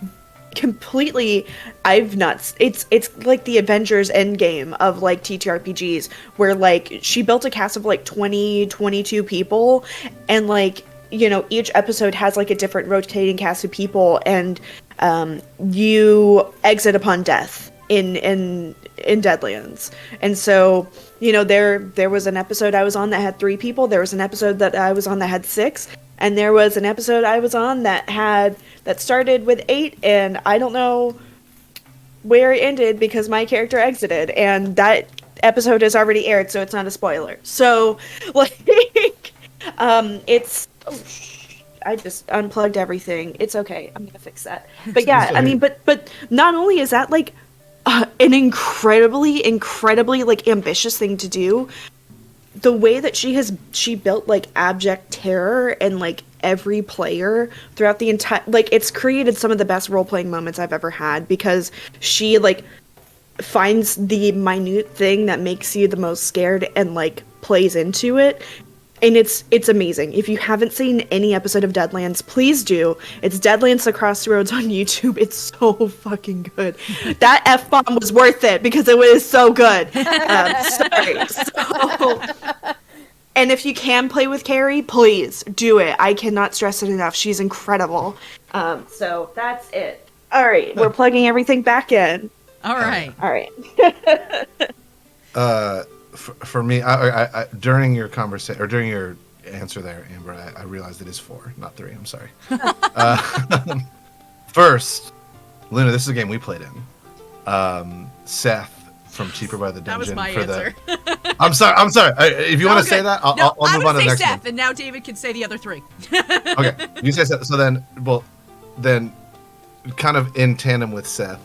G: completely, it's like the Avengers Endgame of, like, TTRPGs, where, like, she built a cast of, like, 22 people, and, like, you know, each episode has, like, a different rotating cast of people, and you exit upon death in Deadlands. And so, you know, there was an episode I was on that had 3 people, there was an episode that I was on that had 6, and there was an episode I was on that started with 8, and I don't know where it ended because my character exited, and that episode has already aired, so it's not a spoiler. So, like, it's... I just unplugged everything. It's okay. I'm gonna fix that. But yeah, I mean, but not only is that, like, an incredibly, like, ambitious thing to do, the way that she built, like, abject terror and, like, every player throughout the entire, like, it's created some of the best role-playing moments I've ever had, because she, like, finds the minute thing that makes you the most scared and, like, plays into it. And it's amazing. If you haven't seen any episode of Deadlands, please do. It's Deadlands to Crossroads on YouTube. It's so fucking good. That F-bomb was worth it because it was so good. Sorry. So, and if you can play with Carrie, please do it. I cannot stress it enough. She's incredible. So that's it. All right. We're plugging everything back in.
A: All right.
G: All right.
D: For me, I during your conversation, or during your answer there, Amber, I realized it is 4, not 3. I'm sorry. First, Luna, this is a game we played in. Seth from Cheaper by the Dungeon.
A: That was my answer.
D: I'm sorry. If you want to say that, I'll move on to the next
A: Seth,
D: one.
A: and now David can say the other 3.
D: Okay, you say Seth. So then, kind of in tandem with Seth,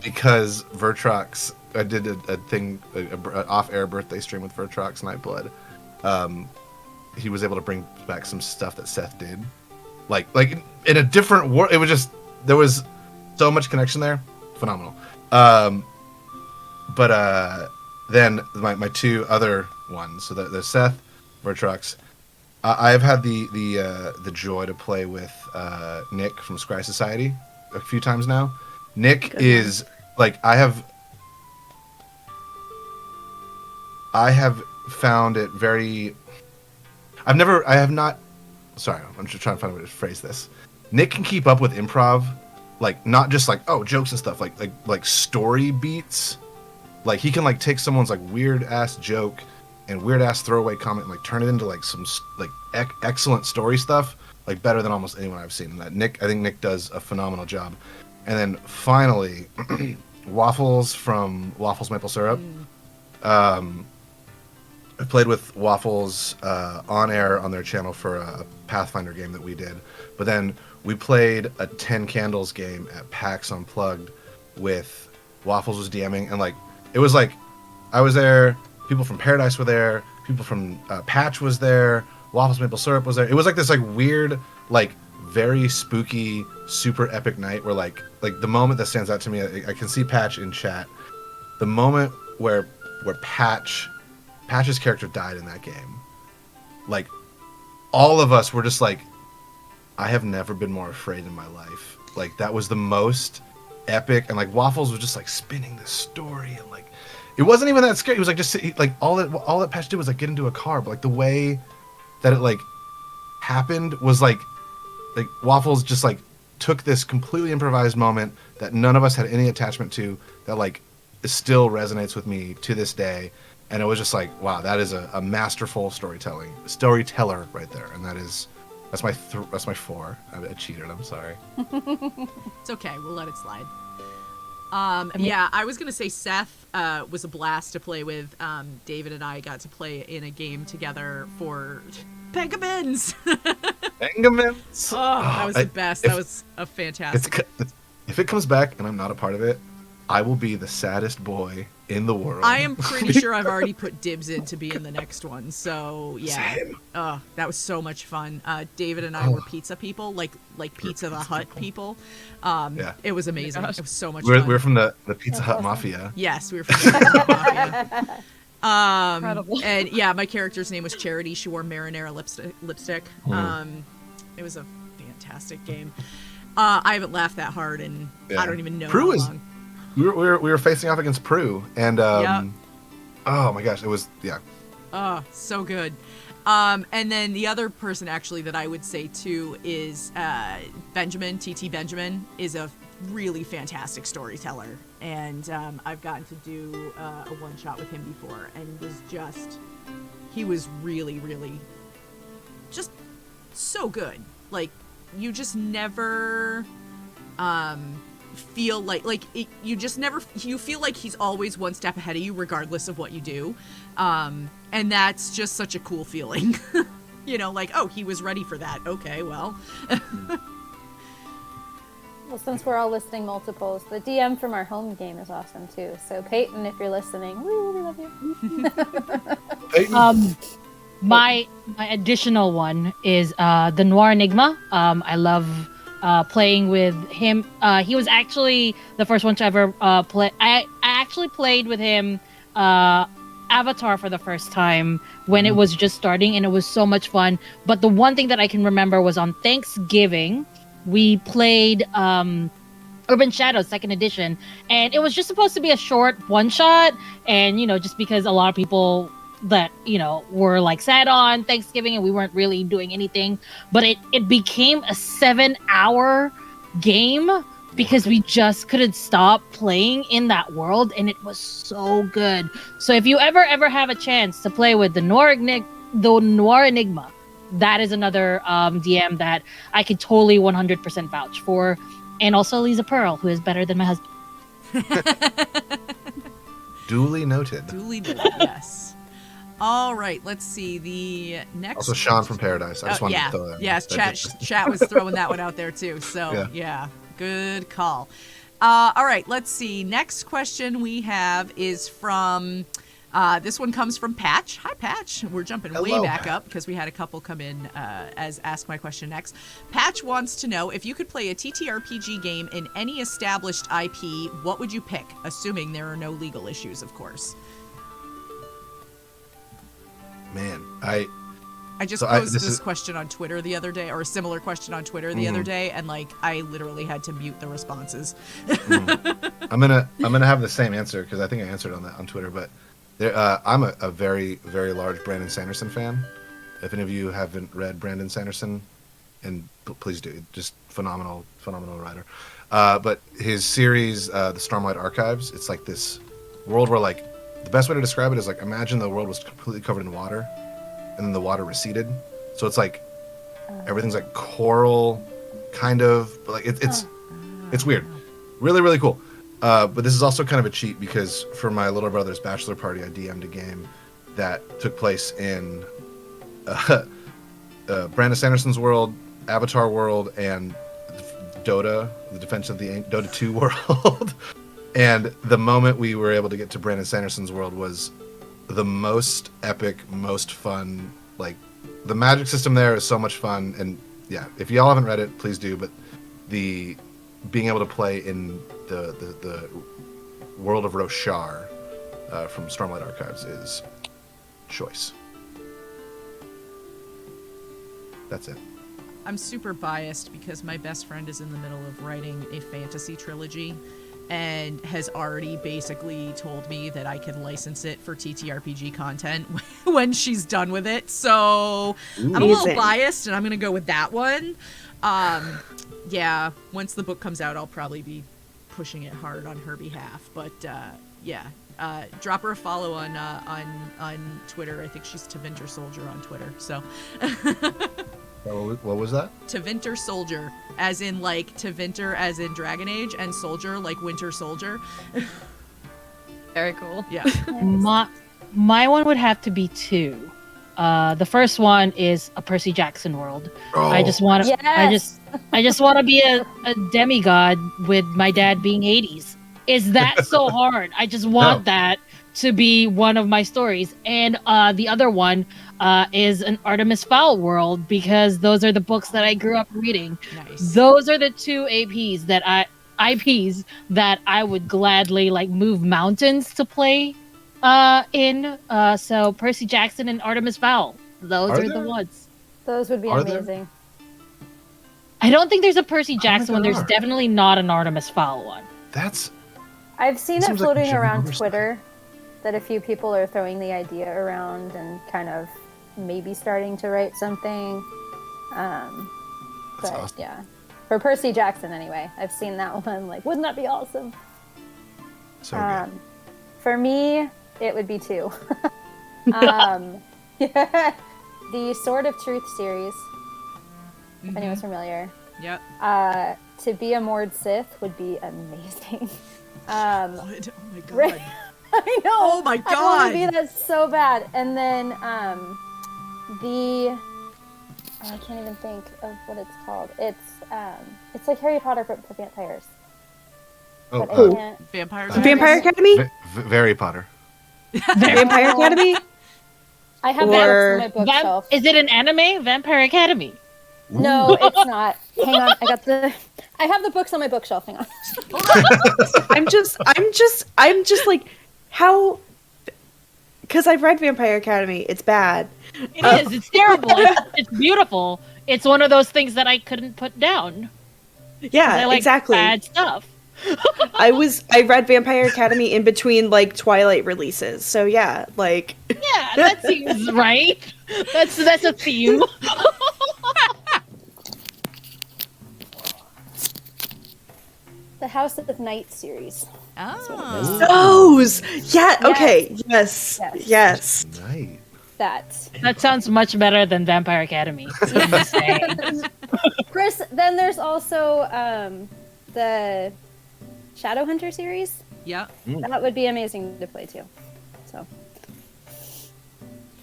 D: because Vertrox. I did a thing, an off-air birthday stream with Vertrox Nightblood. He was able to bring back some stuff that Seth did, like in a different world. It was just, there was so much connection there, phenomenal. But then my 2 other ones. So the Seth, Vertrox. I've had the joy to play with Nick from Scry Society a few times now. Nick is like, I have found it very... I'm just trying to find a way to phrase this. Nick can keep up with improv, like, not just like, oh, jokes and stuff, like story beats. Like, he can, like, take someone's, like, weird-ass joke and weird-ass throwaway comment and, like, turn it into, like, some, like, excellent story stuff, like, better than almost anyone I've seen. And that I think Nick does a phenomenal job. And then, finally, Waffles from Waffles Maple Syrup. I played with Waffles on air on their channel for a Pathfinder game that we did. But then we played a 10 Candles game at PAX Unplugged with Waffles was DMing. And, like, it was like, I was there, people from Paradise were there, people from Patch was there, Waffles Maple Syrup was there. It was like this, like, weird, like, very spooky, super epic night where, like the moment that stands out to me, I can see Patch in chat. the moment where Patch's character died in that game, like all of us were just like, I have never been more afraid in my life. Like that was the most epic, and like Waffles was just like spinning this story, and like it wasn't even that scary. It was like just like all that Patch did was like get into a car, but like the way that it like happened was like Waffles just like took this completely improvised moment that none of us had any attachment to, that like still resonates with me to this day. And it was just like, wow, that is a masterful storyteller right there. And that's my 4. I cheated. I'm sorry.
A: It's okay. We'll let it slide. Yeah, I was gonna say Seth was a blast to play with. David and I got to play in a game together for Penguins.
D: Penguins.
A: Oh, that was the best. That was a fantastic.
D: If it comes back and I'm not a part of it, I will be the saddest boy in the world.
A: I am pretty sure I've already put dibs in to be in the next one. So yeah, that was so much fun. David and I were pizza people, like Pizza the Hut people.
D: Yeah.
A: It was amazing. It was so much fun.
D: We're from the Pizza Hut Mafia.
A: Yes, we were from the Pizza Hut Mafia.
H: Incredible.
A: And yeah, my character's name was Charity. She wore marinara lipstick. It was a fantastic game. I haven't laughed that hard, and I don't even know how long.
D: We were facing off against Prue, and oh my gosh, it was
A: Oh, so good. And then the other person actually that I would say too is Benjamin. TT Benjamin is a really fantastic storyteller, and I've gotten to do a one shot with him before, and he was really, really just so good. Like you just never feel you feel like he's always one step ahead of you regardless of what you do, and that's just such a cool feeling. Like, oh, he was ready for that. Okay, well.
F: Well, since we're all listing multiples, the DM from our home game is awesome too. So Peyton, if you're listening, we really love you.
C: My additional one is the Noir Enigma. I love playing with him. He was actually the first one to ever play. I actually played with him Avatar for the first time when it was just starting, and it was so much fun. But the one thing that I can remember was on Thanksgiving, we played Urban Shadows 2nd edition, and it was just supposed to be a short one-shot, and just because a lot of people that were like sad on Thanksgiving and we weren't really doing anything, but it became a 7-hour game because we just couldn't stop playing in that world, and it was so good. So if you ever have a chance to play with the Noir Enigma, that is another DM that I could totally 100% vouch for. And also Lisa Pearl, who is better than my husband.
D: Duly noted.
A: Yes. All right, let's see the next.
D: Also, Sean from Paradise. I just wanted to throw that.
A: Yes, chat was throwing that one out there too. So yeah, good call. All right, let's see. Next question we have is from. This one comes from Patch. Hi, Patch. We're jumping way back up because we had a couple come in as Ask My Question Next. Patch wants to know, if you could play a TTRPG game in any established IP, what would you pick? Assuming there are no legal issues, of course.
D: Man,
A: I just posed this question on Twitter the other day, or a similar question on Twitter the other day, and I literally had to mute the responses.
D: I'm gonna have the same answer because I think I answered on Twitter, but I'm a very, very large Brandon Sanderson fan. If any of you haven't read Brandon Sanderson, and please do, just phenomenal writer. But his series, the Stormlight Archives, it's like this world where the best way to describe it is imagine the world was completely covered in water, and then the water receded. So it's everything's coral, kind of, but it's weird, really, really cool. But this is also kind of a cheat because for my little brother's bachelor party, I DM'd a game that took place in Brandon Sanderson's world, Avatar world, and Dota, the Defense of the Dota 2 world. And the moment we were able to get to Brandon Sanderson's world was the most epic, most fun. The magic system there is so much fun. And yeah, if y'all haven't read it, please do. But the being able to play in the World of Roshar from Stormlight Archives is choice. That's it.
A: I'm super biased because my best friend is in the middle of writing a fantasy trilogy and has already basically told me that I can license it for TTRPG content when she's done with it. So I'm a little biased and I'm going to go with that one. Yeah, once the book comes out, I'll probably be pushing it hard on her behalf. But yeah, drop her a follow on Twitter. I think she's Tavinter Soldier on Twitter. So
D: What was that?
A: Tavinter Soldier, as in like Tavinter as in Dragon Age, and Soldier like Winter Soldier.
H: Very cool.
A: Yeah.
C: My one would have to be 2. The first one is a Percy Jackson world.
D: Oh.
C: I just want to.
F: Yes!
C: I just want to be a demigod with my dad being Hades. Is that so hard? I just want that to be one of my stories. And the other one is an Artemis Fowl world, because those are the books that I grew up reading.
A: Nice.
C: Those are the 2 IPs that I would gladly like move mountains to play in. So Percy Jackson and Artemis Fowl. Those are the ones.
F: Those would be amazing.
C: I don't think there's a Percy Jackson one. There's definitely not an Artemis Fowl one.
F: I've seen
D: That
F: it
D: seems like
F: floating
D: Jim
F: around
D: Morrison.
F: Twitter that a few people are throwing the idea around and kind of maybe starting to write something. But
D: awesome.
F: yeah, for Percy Jackson anyway, I've seen that one. Like, wouldn't that be awesome?
D: So good.
F: For me, it would be 2. Yeah, the Sword of Truth series. If anyone's familiar.
A: Yep.
F: To be a Mord Sith would be amazing.
A: Good. Oh my god.
F: Right. I know.
A: Oh my
F: I want to
A: god.
F: be that so bad. And then I can't even think of what it's called. It's like Harry Potter for vampires.
D: Oh,
F: But I can't.
G: Vampire Academy?
D: Harry Potter.
G: Vampire Academy?
F: I have that on my bookshelf.
C: Is it an anime? Vampire Academy.
F: No, it's not. Hang on, I have the books on my bookshelf. Hang on.
G: I'm just like, how? Because I've read Vampire Academy. It's bad.
C: It is. It's terrible. It's beautiful. It's one of those things that I couldn't put down.
G: Yeah,
C: I like
G: exactly.
C: bad stuff.
G: I read Vampire Academy in between like Twilight releases. So yeah, like.
C: Yeah, that seems right. That's a theme.
F: The House of Night series.
A: Oh.
G: Those! Yeah, okay. Yes. Yes.
D: Nice.
C: That sounds much better than Vampire Academy. I'm just saying.
F: Chris, then there's also the Shadowhunter series.
A: Yeah.
F: That would be amazing to play too. So,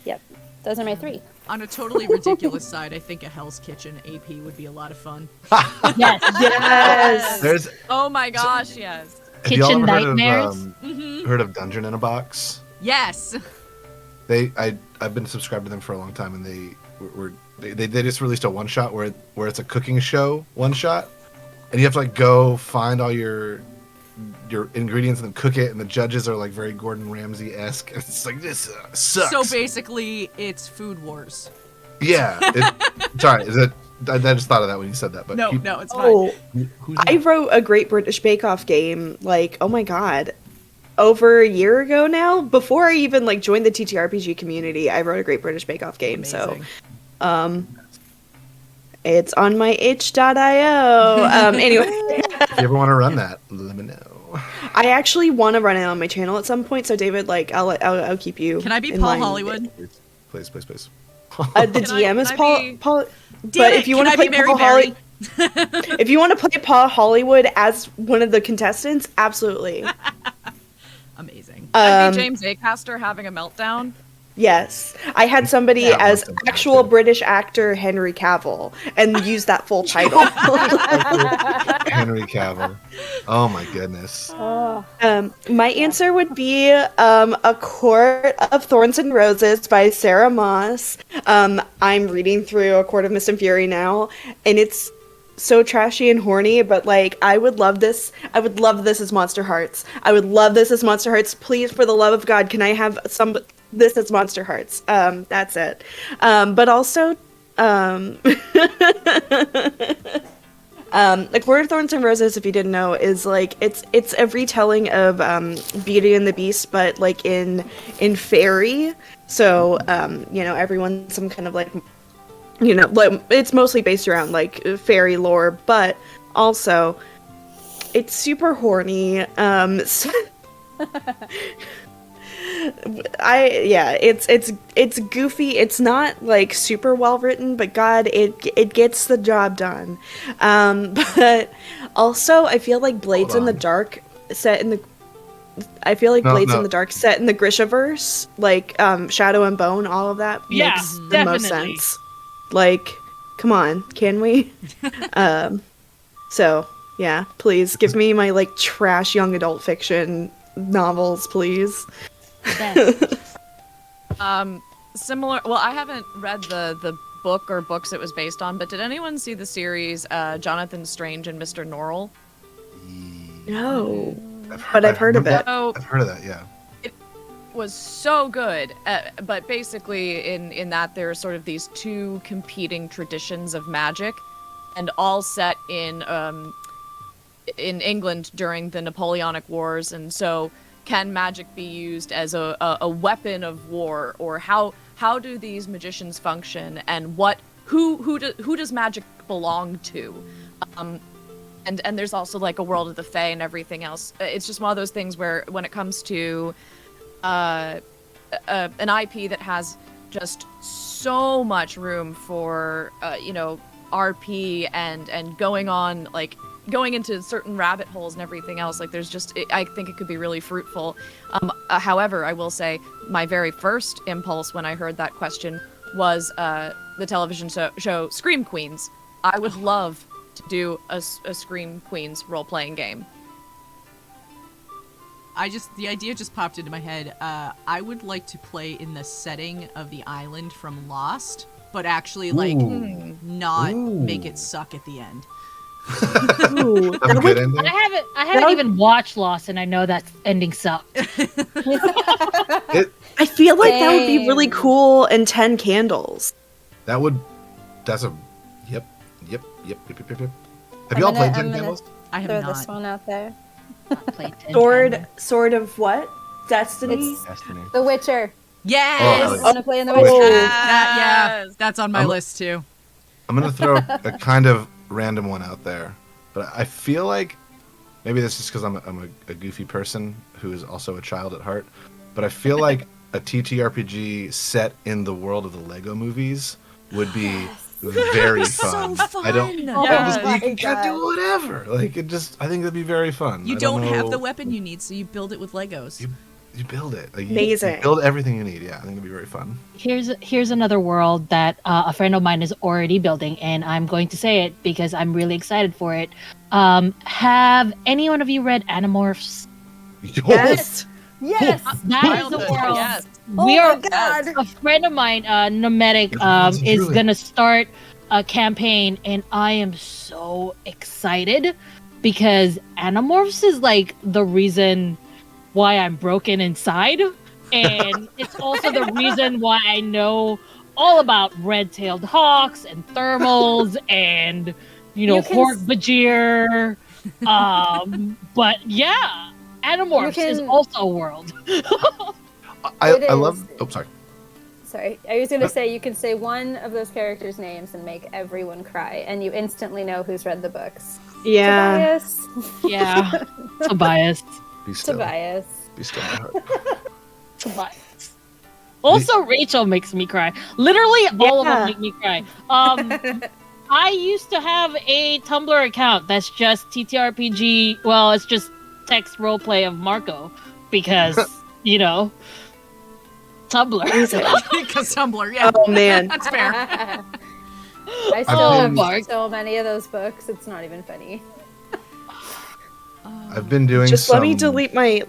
F: yep. Those are my 3.
A: On a totally ridiculous side, I think a Hell's Kitchen AP would be a lot of fun.
C: Yes.
G: Yes.
H: Oh my gosh, yes.
D: Have y'all
C: Kitchen
D: ever
C: nightmares.
D: heard of Dungeon in a Box?
A: Yes.
D: I've been subscribed to them for a long time, and they just released a one shot where it's a cooking show one shot, and you have to like go find all your ingredients and then cook it, and the judges are like very Gordon Ramsay-esque. It's like, this sucks.
A: So basically, it's Food Wars.
D: Yeah. Sorry, I just thought of that when you said that. But
A: No, it's fine.
G: Oh, I wrote a Great British Bake Off game, like, oh my god, over a year ago now. Before I even like joined the TTRPG community, I wrote a Great British Bake Off game.
A: Amazing.
G: So, it's on my itch.io. Anyway.
D: If you ever want to run that, let me know.
G: I actually want to run it on my channel at some point. So David, like, I'll keep you.
A: Can I be
G: in
A: Paul
G: mind.
A: Hollywood?
D: Please.
G: The
A: Can
G: DM is
H: I
G: Paul.
H: be-
G: Paul.
A: Damn
G: But
A: it,
G: if you
A: can
G: want
A: I
G: to play
A: be Mary
G: Paul
A: Berry?
G: if you want to play Paul Hollywood as one of the contestants, absolutely.
A: Amazing.
H: I'd be James Acaster having a meltdown.
G: Yes, I had somebody as actual British actor Henry Cavill and use that full title.
D: Henry Cavill. Oh my goodness.
G: My answer would be A Court of Thorns and Roses by Sarah Moss. I'm reading through A Court of Mist and Fury now, and it's so trashy and horny, but like I would love this. I would love this as Monster Hearts. I would love this as Monster Hearts. Please, for the love of God, can I have this as Monster Hearts? That's it. But also, like Lord of Thorns and Roses, if you didn't know, is like it's a retelling of Beauty and the Beast, but like in fairy. So everyone's some kind of like like it's mostly based around like fairy lore, but also it's super horny. It's goofy. It's not like super well written, but God, it gets the job done. But also, I feel like Blades in the Dark set in the. I feel like Blades in the Dark set in the Grishaverse, like Shadow and Bone, all of that makes the most sense. Like, come on, can we? So yeah, please give me my like trash young adult fiction novels, please.
H: Similar. Well, I haven't read the book or books it was based on, but did anyone see the series Jonathan Strange and Mr. Norrell?
G: No, but I've heard of it.
D: I've heard of that. Yeah.
H: It was so good, but basically in that there are sort of these two competing traditions of magic, and all set in England during the Napoleonic Wars, and so. Can magic be used as a weapon of war, or how do these magicians function, and who does magic belong to? And there's also like a world of the Fae and everything else. It's just one of those things where when it comes to an IP that has just so much room for RP and going into certain rabbit holes and everything else, like there's just I think it could be really fruitful. However, I will say my very first impulse when I heard that question was the television show Scream Queens. I would love to do a Scream Queens role-playing game.
A: The idea just popped into my head. I would like to play in the setting of the island from Lost, but actually not make it suck at the end.
D: Ooh, that's a good ending.
C: I haven't even watched Lost, and I know that ending sucked.
G: I feel like that would be really cool in 10 Candles.
D: Yep. Have you all played 10 Candles?
F: I have not. This one out there.
G: Sword of what? Destiny?
D: Destiny.
F: The Witcher.
A: Yes!
F: I want to play in The Witcher.
A: Yeah, that's on my list too.
D: I'm going to throw a kind of random one out there, but I feel like maybe this is because I'm a goofy person who is also a child at heart, but I feel like a TTRPG set in the world of the Lego movies would be very fun.
A: So fun.
D: You can do whatever. Like I think it'd be very fun.
A: You don't have the weapon you need, so you build it with Legos.
D: You build it. Like,
G: amazing.
D: You build everything you need. Yeah, I think it'd be very fun.
C: Here's another world that a friend of mine is already building, and I'm going to say it because I'm really excited for it. Have any one of you read Animorphs?
G: Yes.
F: Yes.
C: That is the world.
H: Yes.
C: We are.
F: God.
C: A friend of mine, Nomadic, is gonna start a campaign, and I am so excited because Animorphs is like the reason why I'm broken inside, and it's also the reason why I know all about red-tailed hawks and thermals and Hork-Bajir. But yeah, Animorphs is also a world.
D: I love. Oh, sorry.
F: Sorry, I was gonna say you can say one of those characters' names and make everyone cry, and you instantly know who's read the books.
G: Yeah.
F: Tobias.
C: Yeah, Tobias.
D: Be still.
F: Tobias.
D: Be still, my heart.
C: Tobias. Also, Rachel makes me cry. Literally, all of them make me cry. I used to have a Tumblr account that's just TTRPG. Well, it's just text roleplay of Marco because Tumblr.
A: Because Tumblr, yeah.
G: Oh man,
A: that's fair.
F: I still have so many of those books. It's not even funny.
D: I've been doing.
G: Let me delete my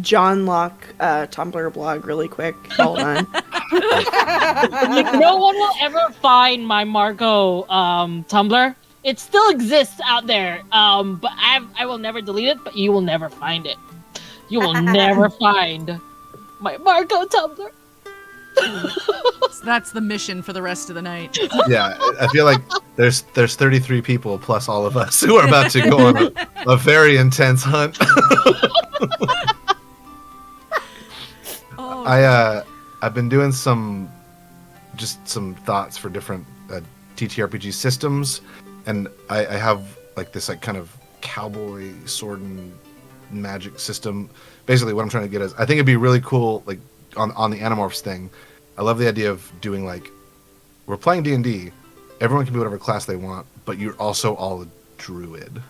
G: John Locke Tumblr blog really quick. Hold on.
C: No one will ever find my Marco Tumblr. It still exists out there, but I will never delete it. But you will never find it. You will never find my Marco Tumblr.
A: So that's the mission for the rest of the night.
D: Yeah, I feel like there's 33 people plus all of us who are about to go on a very intense hunt. I've been doing some thoughts for different TTRPG systems, and I have like this like kind of cowboy sword and magic system. Basically, what I'm trying to get is I think it'd be really cool, like on the Animorphs thing. I love the idea of doing like we're playing D&D. Everyone can be whatever class they want, but you're also all a druid.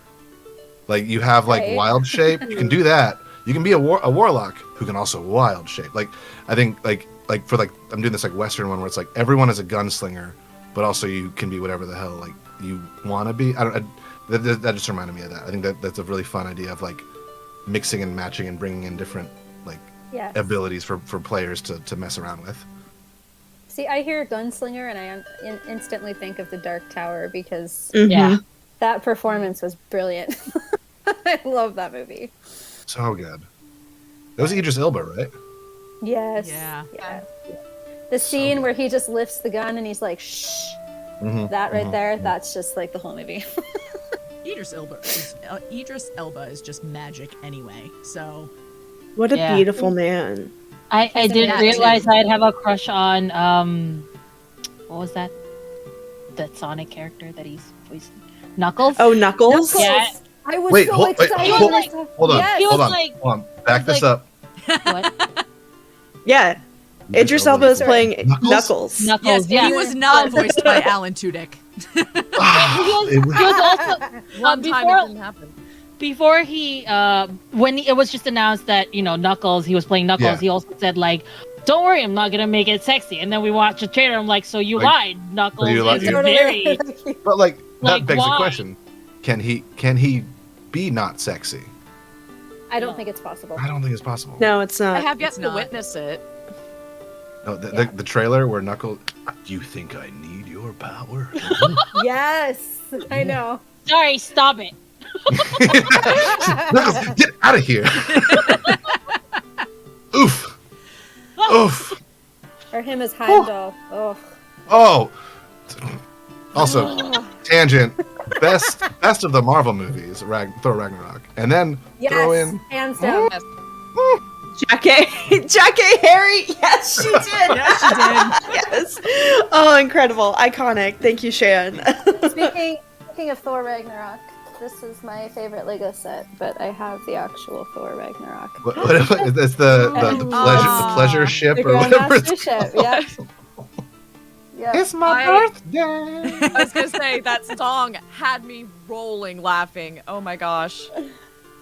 D: Like you have like wild shape. You can do that. You can be a warlock who can also wild shape. Like I think like for like I'm doing this like Western one where it's like everyone is a gunslinger, but also you can be whatever the hell like you want to be. That just reminded me of that. I think that's a really fun idea of like mixing and matching and bringing in different like abilities for players to mess around with.
F: See, I hear gunslinger and I instantly think of the Dark Tower because that performance was brilliant. I love that movie.
D: So good. That was Idris Elba, right?
F: Yes.
A: Yeah.
F: The scene where he just lifts the gun and he's like, shh. That right there, that's just like the whole movie.
A: Idris Elba is just magic anyway. So
G: what a beautiful man.
C: I didn't realize I'd have a crush on what was that? That Sonic character that he's voicing. Knuckles?
G: Oh, Knuckles?
C: Yeah.
F: I was excited.
D: Hold on. Back this up.
C: What?
G: Yeah. Idris Elba is playing Knuckles.
C: Yes,
A: he was not voiced by Alan Tudyk.
C: He was also
H: One time it didn't happen.
C: Before he when it was just announced that Knuckles, he was playing Knuckles, he also said like, don't worry, I'm not gonna make it sexy. And then we watched the trailer, I'm like, so you lied, Knuckles. Is very
D: but like that begs
C: why?
D: the question. Can he be not sexy?
F: I don't think it's possible.
D: I don't think it's possible.
G: No, it's not.
H: I have yet to witness it.
D: No, the trailer where Knuckles, do you think I need your power?
F: Yes, I know.
C: Sorry, stop it.
D: Knuckles, get out of here. Oof. Oof.
F: Or him as Heimdall.
D: Oh. Also, tangent. Best of the Marvel movies, Thor Ragnarok. And then throw in...
F: hands down.
G: Jackée Harry. Yes, she did.
A: Yes, she did.
G: Yes. Oh, incredible. Iconic. Thank you, Shan.
F: Speaking of Thor Ragnarok, this is my favorite Lego set, but I have the actual Thor Ragnarok.
D: What is the pleasure ship
F: The
D: or whatever?
F: Grandmaster ship, yeah. Yeah.
D: It's my birthday.
H: I was gonna say that song had me rolling laughing. Oh my gosh.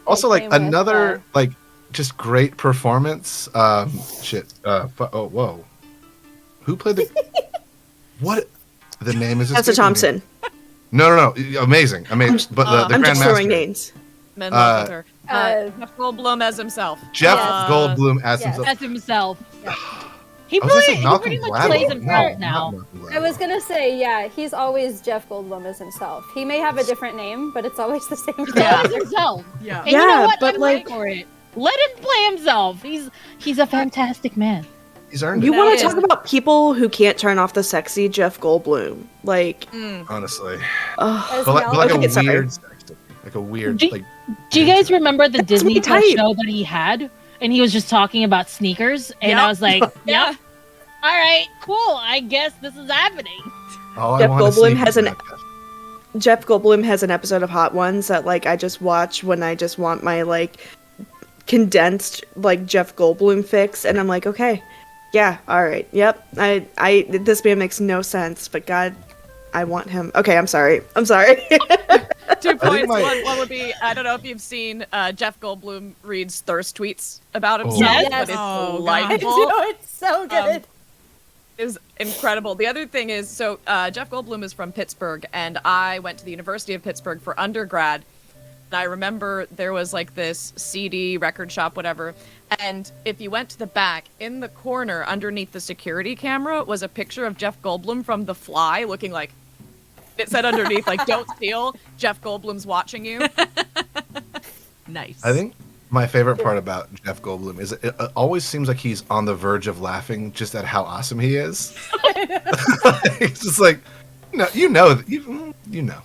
D: Also, like another like just great performance. Oh whoa, who played the? What the name is?
G: Tessa Thompson.
D: No, amazing. But the
G: I'm
D: Grandmaster.
G: just throwing names.
H: Men love her. Jeff Goldblum as himself.
D: Jeff Goldblum as himself.
C: As himself. He
D: I was gonna say
C: pretty much
D: Gladwell.
C: plays him part
D: No,
C: now.
D: not Malcolm Gladwell.
F: I was gonna say, yeah, he's always Jeff Goldblum as himself. He may have a different name, but it's always the same
C: He's
F: thing.
C: always himself.
A: Yeah.
C: And you know
G: Yeah,
C: what?
G: but
C: I'm
G: like-
C: ready for it. Let him play himself. He's a fantastic man.
D: He's earned
G: You
D: it.
G: want to talk about people who can't turn off the sexy Jeff Goldblum? Like,
D: Honestly,
F: As
D: but like
F: Mal-
D: a
G: sorry.
D: weird, like a weird,
C: Do-
D: like.
C: Do you guys remember the Disney
G: my
C: Plus
G: type.
C: show that he had? And he was just talking about sneakers, and I was like,
H: Yeah.
C: "Yep, all right, cool. I guess this is happening."
D: Oh,
G: Jeff
D: I wanna
G: Goldblum
D: see
G: has
D: that.
G: Jeff Goldblum has an episode of Hot Ones that like I just watch when I just want my like condensed like Jeff Goldblum fix, and I'm like, okay, yeah, all right, yep. I this man makes no sense, but God, I want him. Okay, I'm sorry.
H: 2 points.
D: my-
H: One would be, I don't know if you've seen Jeff Goldblum reads thirst tweets about
D: Oh.
H: himself,
C: Yes.
H: but it's
A: Oh, God.
H: delightful.
F: It's so good.
H: Is incredible. The other thing is, Jeff Goldblum is from Pittsburgh, and I went to the University of Pittsburgh for undergrad. I remember there was like this CD record shop, whatever, and if you went to the back, in the corner underneath the security camera was a picture of Jeff Goldblum from The Fly, looking like, it said underneath, like, don't steal, Jeff Goldblum's watching you.
A: Nice.
D: I think my favorite part about Jeff Goldblum is it always seems like he's on the verge of laughing just at how awesome he is. It's just like, no, you know.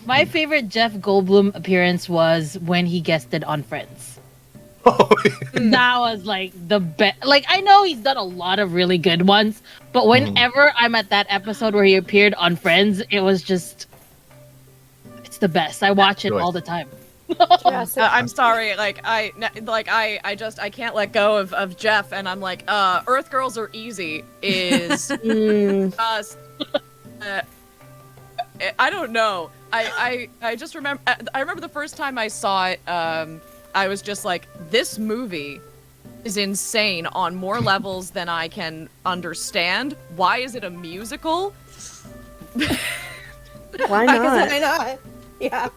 C: My favorite Jeff Goldblum appearance was when he guested on Friends.
D: Oh, yeah.
C: That was like the best. Like, I know he's done a lot of really good ones, but whenever I'm at that episode where he appeared on Friends, it was just, it's the best. I watch it all the time.
H: I'm sorry, I can't let go of Jeff, and I'm like, Earth Girls Are Easy is just, I don't know. I just remember, I remember the first time I saw it, I was just like, this movie is insane on more levels than I can understand. Why is it a musical?
G: Why not?
F: Why not? Yeah.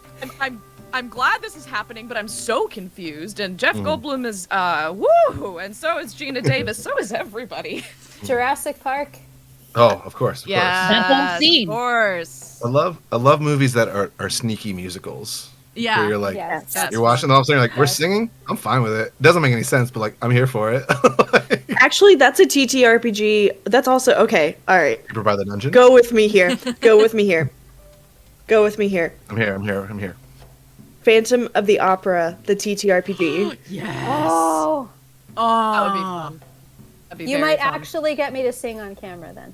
H: I'm glad this is happening, but I'm so confused. And Jeff Goldblum is, woo! And so is Gina Davis. So is everybody.
F: Jurassic Park.
D: Oh, of course.
C: That whole scene.
H: Of course.
D: I love movies that are sneaky musicals.
A: Yeah.
D: Where you're like,
F: Yes.
D: you're watching all of a sudden, you're like, we're singing? I'm fine with it. Doesn't make any sense, but like, I'm here for it.
G: Actually, that's a TTRPG. That's also okay. All right.
D: Paper by the Dungeon?
G: Go with me here. Go with me here. Go with me here.
D: I'm here.
G: Phantom of the Opera, the TTRPG.
A: Yes.
F: Oh.
H: That would be fun. That'd be
F: You
H: very
F: might
H: fun.
F: actually get me to sing on camera then.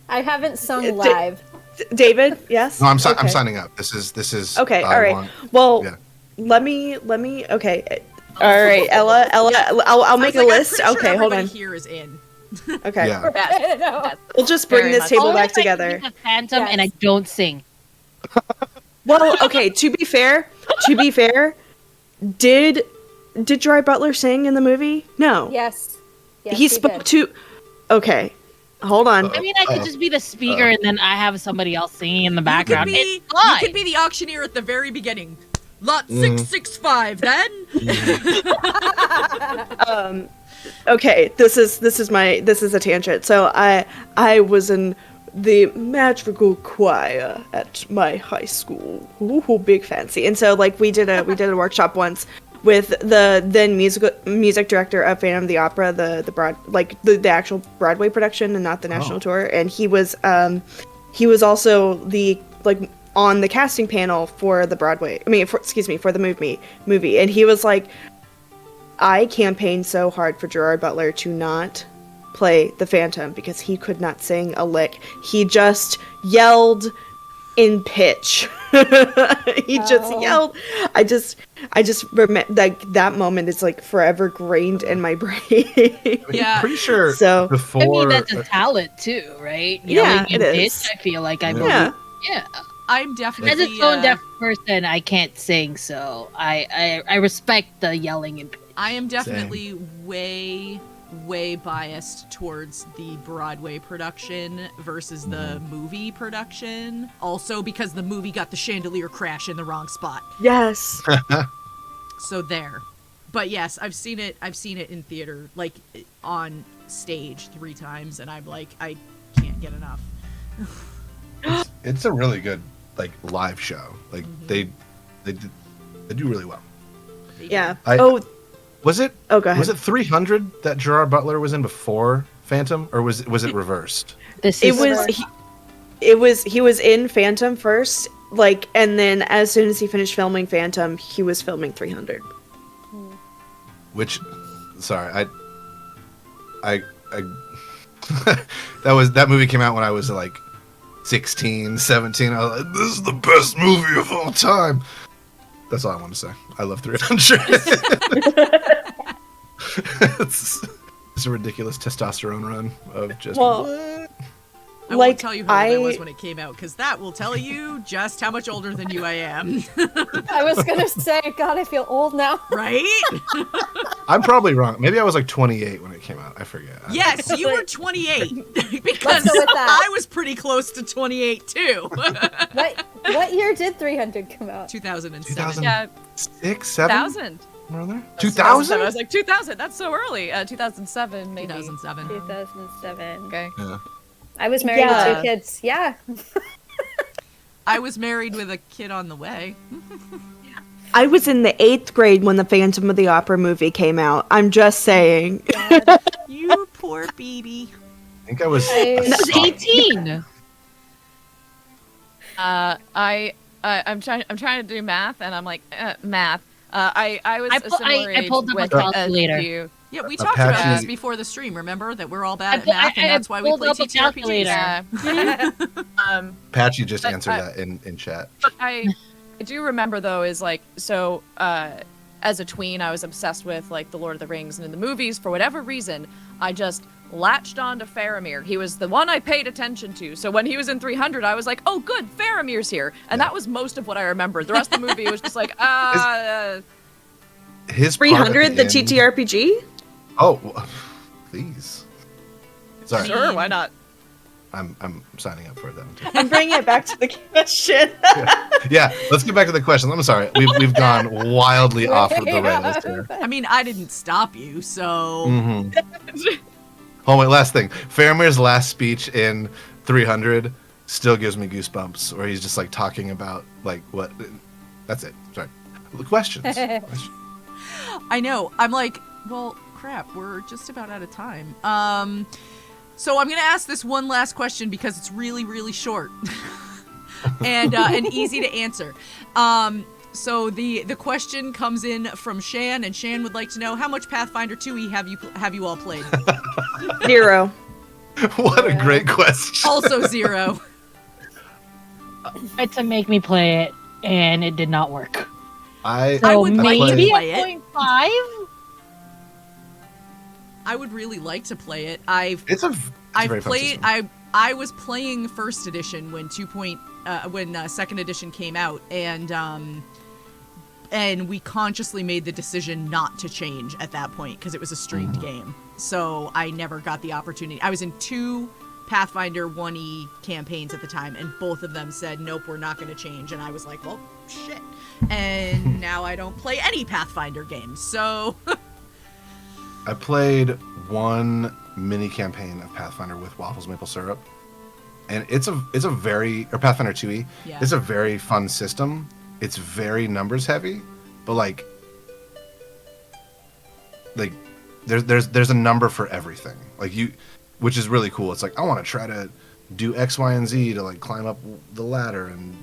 F: I haven't sung live.
G: David, yes?
D: No, I'm
G: Okay.
D: signing up. This is
G: Okay,
D: I
G: all right.
D: want-
G: Well,
D: yeah.
G: let me, okay. All right, Ella, I'll make a list. Okay, hold on.
A: Here is in.
G: Okay.
D: Yeah.
H: Yes.
G: We'll just bring
H: Very
G: this
H: much.
G: table
C: Only
G: back
C: if I
G: together.
C: see the Phantom and I don't sing.
G: Well, okay, to be fair, did Gerard Butler sing in the movie? No.
F: Yes. Yes,
G: He spoke
F: did.
G: to. Okay, hold on.
C: I mean, I could just be the speaker and then I have somebody else singing in the
A: You
C: background.
A: could
C: It's fine.
A: be the auctioneer at the very beginning. Lot 665, then.
G: Okay, this is a tangent. So I was in the madrigal choir at my high school. Ooh, big fancy. And so like we did a workshop once with the then music director of Phantom of the Opera, the actual Broadway production and not the national tour. And he was also the on the casting panel for the Broadway. For the movie. And he was like, I campaigned so hard for Gerard Butler to not play the Phantom because he could not sing a lick. He just yelled in pitch. He just yelled. I just remember that moment is like forever grained in my brain.
A: Yeah.
D: Pretty sure.
G: So
D: before.
C: I mean, that's a talent too, right?
G: Yeah,
C: Yelling in
G: it
C: pitch,
G: is.
C: I feel like I
G: Yeah.
C: believe. Yeah.
A: I'm
C: As
A: definitely.
C: a tone deaf person, I can't sing, so I respect the yelling in pitch.
A: I am definitely way biased towards the Broadway production versus the movie production. Also because the movie got the chandelier crash in the wrong spot.
G: yes.
A: So there. But yes, I've seen it in theater, like on stage 3 times, and I'm like, I can't get enough.
D: It's a really good live show. Like they do really well.
G: Yeah.
D: Was it?
G: Oh, go ahead.
D: Was it 300 that Gerard Butler was in before Phantom, or was it reversed?
G: He was in Phantom first, and then as soon as he finished filming Phantom, he was filming 300.
D: Which, sorry, I that movie came out when I was 16, 17. I was like, this is the best movie of all time. That's all I want to say. I love 300. It's a ridiculous testosterone run of just.
G: Well,
A: I won't tell you how old I was when it came out, because that will tell you just how much older than you I am.
F: I was gonna say, God, I feel old now.
A: Right?
D: I'm probably wrong. Maybe I was like 28 when it came out. I forget.
A: Yes, you were 28 because I was pretty close to 28 too.
F: What year did 300 come out?
A: 2007.
H: Yeah.
D: 6, 7?
H: 2000.
D: 2000?
H: I was like 2000. That's so early. 2007, maybe.
A: 2007.
F: 2007.
H: Okay.
D: Yeah.
F: I was married with 2 kids. Yeah.
A: I was married with a kid on the way.
G: I was in the 8th grade when the Phantom of the Opera movie came out. I'm just saying.
A: You poor baby.
D: I think I was
C: 18.
H: I'm trying to do math, and I'm like math. I was a similar age
C: pulled up
H: with
C: a calculator.
H: you.
A: Yeah, we talked about this before the stream. Remember that we're all bad at math, and that's why we play TTRPGs.
H: Yeah.
D: Patchy just answered that in chat.
H: But I do remember though is like so. As a tween, I was obsessed with like the Lord of the Rings, and in the movies, for whatever reason, I just latched on to Faramir. He was the one I paid attention to. So when he was in 300, I was like, "Oh, good, Faramir's here," and that was most of what I remembered. The rest of the movie was just like,
D: His
G: 300, the TTRPG.
D: Oh, please. Sorry.
H: Sure, why not?
D: I'm signing up for them.
G: I'm bringing it back to the question.
D: Yeah, let's get back to the question. I'm sorry, we've gone wildly off of the rails here.
A: I mean, I didn't stop you, so.
D: Oh, wait, last thing. Faramir's last speech in 300 still gives me goosebumps, where he's just like talking about like what. That's it. Sorry. Questions.
A: I know. I'm like, well, crap. We're just about out of time. So I'm gonna ask this one last question because it's really, really short and easy to answer. So the question comes in from Shan, and Shan would like to know how much Pathfinder 2e have you all played?
G: 0.
D: What a great question.
A: Also 0.
C: Tried to make me play it, and it did not work.
D: I
A: would
C: maybe
A: play
C: a
A: it.
C: 0.5.
A: I would really like to play it.
D: I've
A: played. I was playing first edition when second edition came out, and we consciously made the decision not to change at that point because it was a streamed game. So I never got the opportunity. I was in 2 Pathfinder 1e campaigns at the time, and both of them said, "Nope, we're not going to change." And I was like, "Well, shit." And now I don't play any Pathfinder games. So.
D: I played 1 mini campaign of Pathfinder with Waffles Maple Syrup, and it's a very or Pathfinder 2e.
A: Yeah.
D: It's a very fun system. It's very numbers heavy, but like there's a number for everything. Like which is really cool. It's like I want to try to do X, Y, and Z to like climb up the ladder and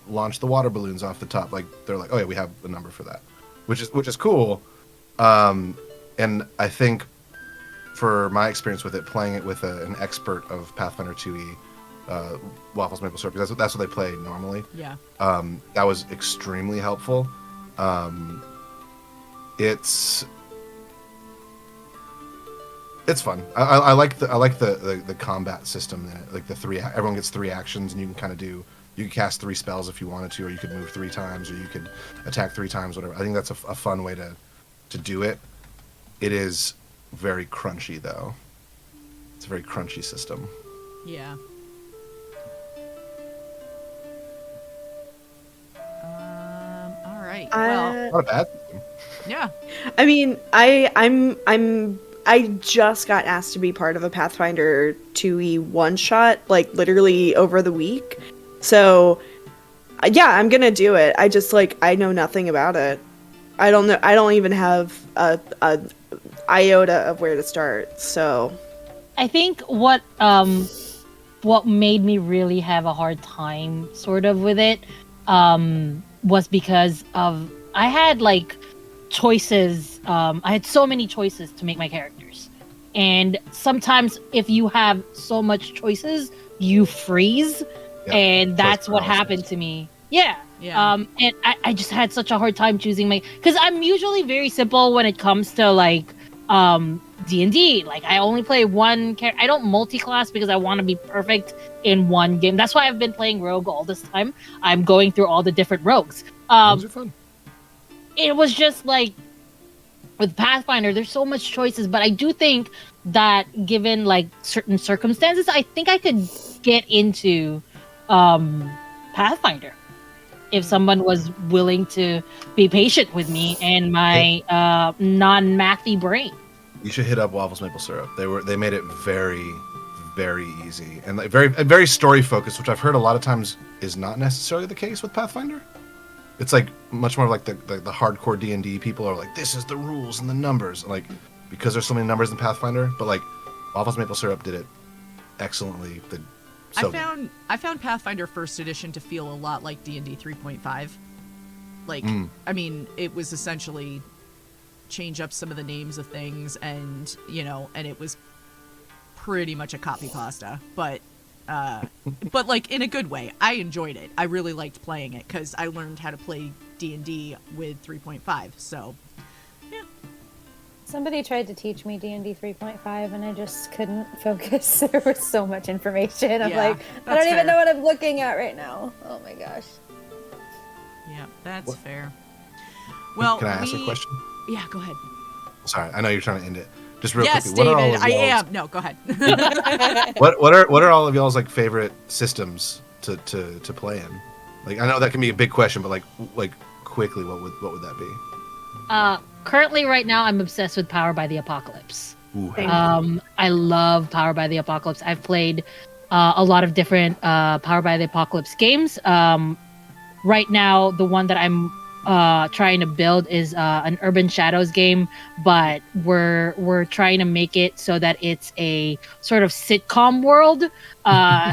D: launch the water balloons off the top. Like they're like, oh yeah, we have a number for that, which is cool. And I think, for my experience with it, playing it with an expert of Pathfinder 2e, Waffles Maple Syrup, because that's what they play normally.
A: Yeah.
D: That was extremely helpful. It's fun. I like the combat system in it. Like everyone gets 3 actions, and you can kind of you could cast 3 spells if you wanted to, or you could move 3 times, or you could attack 3 times, whatever. I think that's a fun way to do it. It is very crunchy, though. It's a very crunchy system.
A: Yeah. All right. Well,
D: not a bad system.
A: Yeah.
G: I mean, I just got asked to be part of a Pathfinder 2e one-shot, like, literally over the week. So, yeah, I'm gonna do it. I just, I know nothing about it. I don't know. I don't even have a iota of where to start. So,
C: I think what made me really have a hard time sort of with it was because of I had choices. I had so many choices to make my characters, and sometimes if you have so much choices, you freeze, and that's what happened to me. Yeah.
A: Yeah.
C: And I just had such a hard time choosing because I'm usually very simple when it comes to D&D. Like, I only play one character. I don't multi-class because I want to be perfect in one game. That's why I've been playing Rogue all this time. I'm going through all the different rogues.
D: Rogues are fun.
C: It was just like, with Pathfinder, there's so much choices, but I do think that given like certain circumstances, I think I could get into Pathfinder if someone was willing to be patient with me and my non-mathy brain.
D: You should hit up Waffles Maple Syrup. They made it very, very easy and like very story focused, which I've heard a lot of times is not necessarily the case with Pathfinder. It's like much more like the hardcore D&D people are like, this is the rules and the numbers, like because there's so many numbers in Pathfinder. But like Waffles Maple Syrup did it excellently.
A: I found Pathfinder First Edition to feel a lot like D&D 3.5. Like, I mean, it was essentially change up some of the names of things, and and it was pretty much a copy pasta, but like in a good way. I enjoyed it. I really liked playing it because I learned how to play D&D with 3.5. So, yeah.
F: Somebody tried to teach me D&D 3.5 and I just couldn't focus. There was so much information. I'm like, I don't even know what I'm looking at right now. Oh my gosh.
A: Yeah, that's fair. Well,
D: can I ask a question?
A: Yeah, go ahead.
D: Sorry, I know you're trying to end it. Just real
A: yes,
D: quickly.
A: David, I am. No, go ahead.
D: what are all of y'all's like favorite systems to play in? Like, I know that can be a big question, but like quickly, what would that be?
C: Currently, right now, I'm obsessed with Power by the Apocalypse.
D: Ooh.
C: I love Power by the Apocalypse. I've played a lot of different Power by the Apocalypse games. Right now, the one that I'm trying to build is an Urban Shadows game, but we're trying to make it so that it's a sort of sitcom world.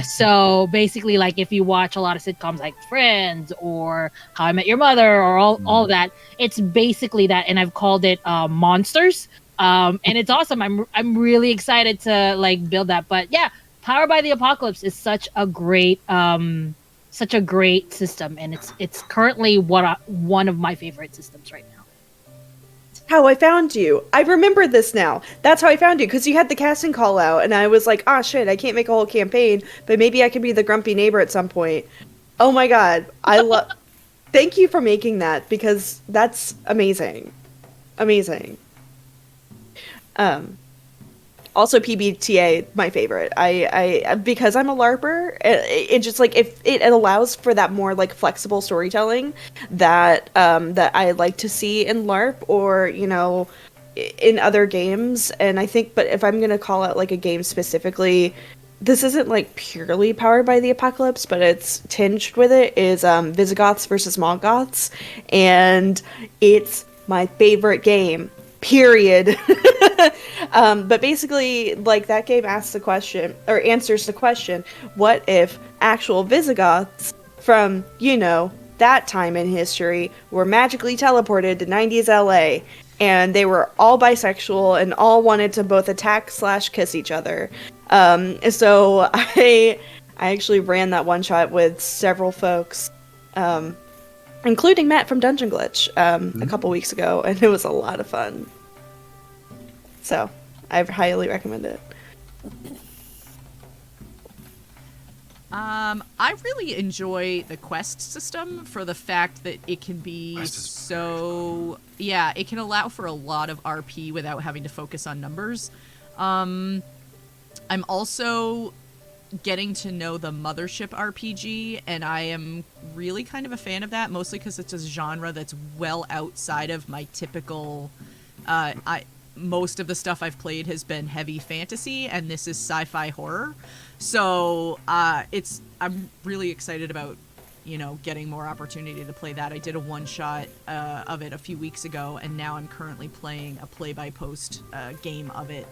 C: So basically, like if you watch a lot of sitcoms like Friends or How I Met Your Mother or all of that, it's basically that. And I've called it Monsters, and it's awesome. I'm really excited to like build that. But yeah, Power by the Apocalypse is such a great system, and it's currently one of my favorite systems right now.
G: How I found you. I remember this now. That's how I found you, because you had the casting call out, and I was like, ah, shit, I can't make a whole campaign, but maybe I can be the grumpy neighbor at some point. Oh my god, I love. Thank you for making that, because that's amazing. Amazing. Also, PBTA, my favorite. I because I'm a LARPer, it just like if it allows for that more like flexible storytelling that I like to see in LARP or in other games. And I think, but if I'm gonna call out like a game specifically, this isn't like purely powered by the apocalypse, but it's tinged with it. Is Visigoths versus Mongoths, and it's my favorite game. Period. But basically, like, that game asks the question, or answers the question, what if actual Visigoths from, that time in history were magically teleported to 90s LA, and they were all bisexual and all wanted to both attack/kiss each other. So I actually ran that one shot with several folks, including Matt from Dungeon Glitch, a couple weeks ago, and it was a lot of fun. So, I highly recommend it.
A: I really enjoy the quest system for the fact that it can be so... Yeah, it can allow for a lot of RP without having to focus on numbers. I'm also getting to know the Mothership RPG, and I am really kind of a fan of that, mostly because it's a genre that's well outside of my typical... most of the stuff I've played has been heavy fantasy, and this is sci-fi horror. So I'm really excited about, getting more opportunity to play that. I did a one-shot of it a few weeks ago, and now I'm currently playing a play-by-post game of it.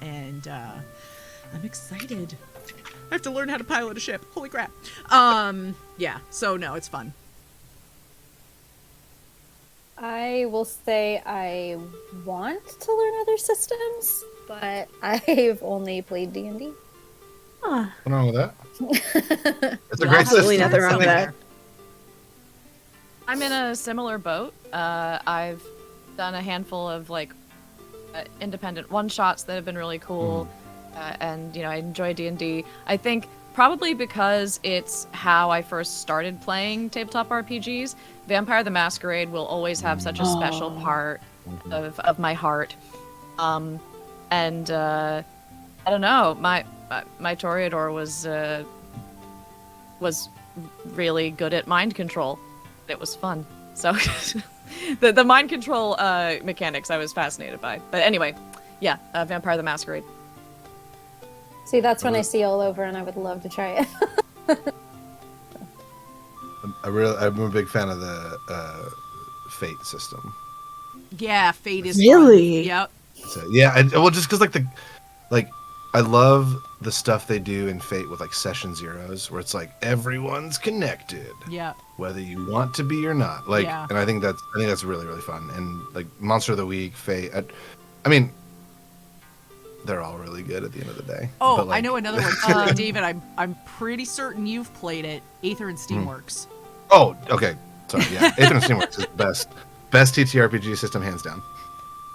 A: And I'm excited. I have to learn how to pilot a ship. Holy crap. Yeah, so no, it's fun.
F: I will say I want to learn other systems, but I've only played D&D.
G: Ah.
D: What's wrong with that? It's a great system.
G: Nothing wrong with that.
H: I'm in a similar boat. I've done a handful of independent one-shots that have been really cool. And, I enjoy D&D. I think probably because it's how I first started playing tabletop RPGs, Vampire the Masquerade will always have such a special part of my heart. And I don't know, my Toreador was really good at mind control. It was fun. So the mind control mechanics I was fascinated by. But anyway, yeah, Vampire the Masquerade.
F: See, that's when I see all over, and I would love to try it.
D: I'm a big fan of the Fate system.
A: Yeah, Fate is
G: really.
A: Fun. Yep.
D: So, yeah, well, just because I love the stuff they do in Fate with session zeros, where it's everyone's connected.
A: Yeah.
D: Whether you want to be or not. And I think that's really, really fun. And Monster of the Week, Fate. I mean, they're all really good at the end of the day.
A: Oh, but I know another one too, David. I'm pretty certain you've played it. Aether and Steamworks.
D: Oh, okay. Sorry, yeah. Aether and Steamworks is the best TTRPG system, hands down.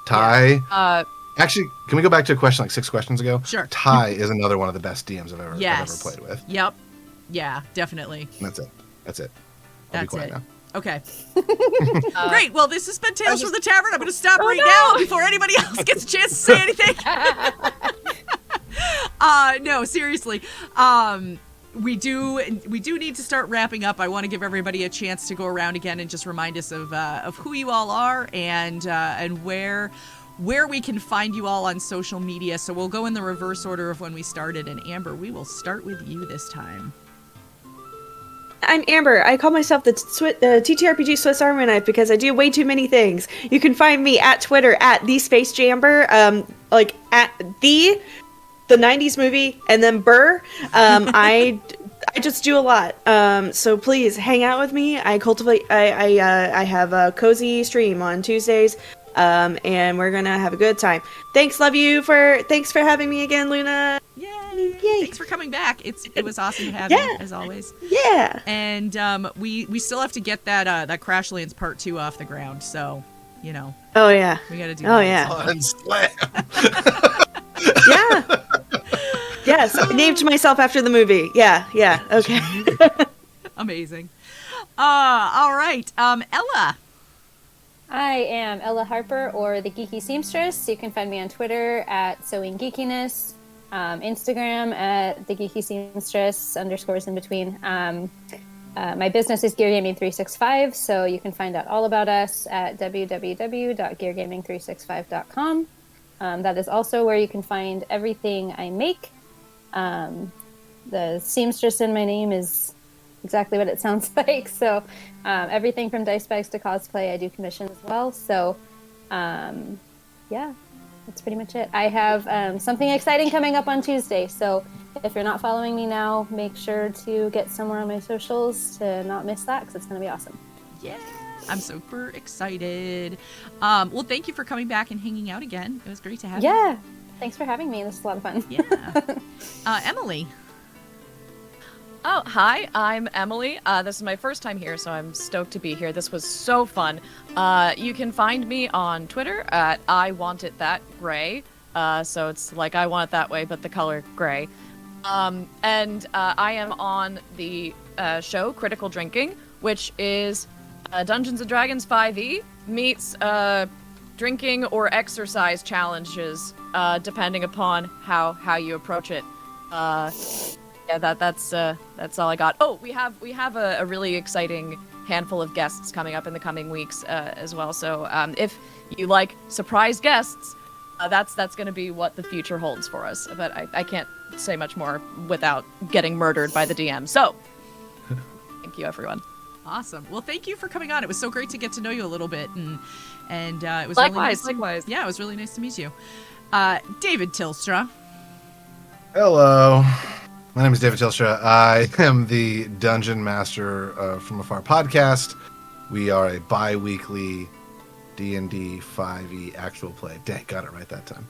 D: Ty.
H: Yeah.
D: Actually, can we go back to a question 6 questions ago?
A: Sure.
D: Ty is another one of the best DMs I've ever played with.
A: Yep. Yeah, definitely.
D: That's it. I'll be quiet now.
A: Okay. Great. Well, this has been Tales from the Tavern. I'm going to stop now before anybody else gets a chance to say anything. No, seriously. We do need to start wrapping up. I want to give everybody a chance to go around again and just remind us of who you all are and where we can find you all on social media. So we'll go in the reverse order of when we started. And Amber, we will start with you this time.
G: I'm Amber. I call myself the TTRPG Swiss Army Knife because I do way too many things. You can find me at Twitter at TheSpaceJamber, at the 90s movie, and then Burr. I just do a lot. So please hang out with me. I have a cozy stream on Tuesdays. And we're gonna have a good time. Thanks for having me again, Luna.
A: Yay! Thanks for coming back. It was awesome to have you as always.
G: Yeah.
A: And we still have to get that Crashlands Part 2 off the ground. So,
G: Oh yeah.
A: we got to do.
G: Oh
A: that.
G: yeah.
D: And slam.
G: Yeah. Yes. I named myself after the movie. Yeah. Yeah. Okay.
A: Amazing. All right. Ella.
F: I am Ella Harper, or the Geeky Seamstress. You can find me on Twitter at Sewing Geekiness, Instagram at the Geeky Seamstress _ in between. My business is Gear Gaming 365, so you can find out all about us at www.geargaming365.com. That is also where you can find everything I make. The seamstress in my name is exactly what it sounds like. So everything from dice bags to cosplay, I do commission as well. So yeah, that's pretty much it. I have something exciting coming up on Tuesday. So if you're not following me now, make sure to get somewhere on my socials to not miss that, because it's going to be awesome.
A: Yeah, I'm super excited. Well, thank you for coming back and hanging out again. It was great to have you.
F: Yeah, thanks for having me. This is a lot of fun.
A: Yeah. Emily.
H: Oh, hi, I'm Emily. This is my first time here, so I'm stoked to be here. This was so fun. You can find me on Twitter at I Want It That Gray. So it's like I Want It That Way, but the color gray. And I am on the show Critical Drinking, which is Dungeons & Dragons 5e meets drinking or exercise challenges, depending upon how you approach it. Yeah, that's all I got. Oh, we have a really exciting handful of guests coming up in the coming weeks as well. So if you like surprise guests, that's going to be what the future holds for us. But I can't say much more without getting murdered by the DM. So thank you, everyone.
A: Awesome. Well, thank you for coming on. It was so great to get to know you a little bit, and it was
H: likewise.
A: Yeah, it was really nice to meet you. David Tilstra.
D: Hello. My name is David Tilstra. I am the Dungeon Master from Afar podcast. We are a bi-weekly D&D 5e actual play. Dang, got it right that time.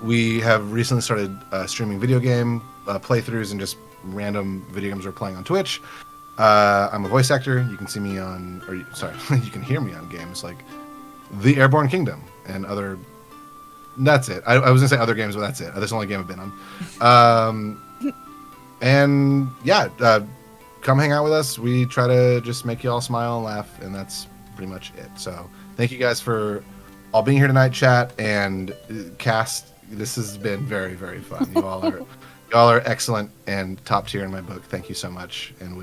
D: We have recently started streaming video game playthroughs and just random video games we're playing on Twitch. I'm a voice actor. You can see me you can hear me on games like The Airborne Kingdom and other. That's it. I was gonna say other games, but that's it. That's the only game I've been on. And yeah, come hang out with us. We try to just make you all smile and laugh, and that's pretty much it. So thank you guys for all being here tonight, chat and cast. This has been very, very fun. You all are excellent and top tier in my book. Thank you so much, and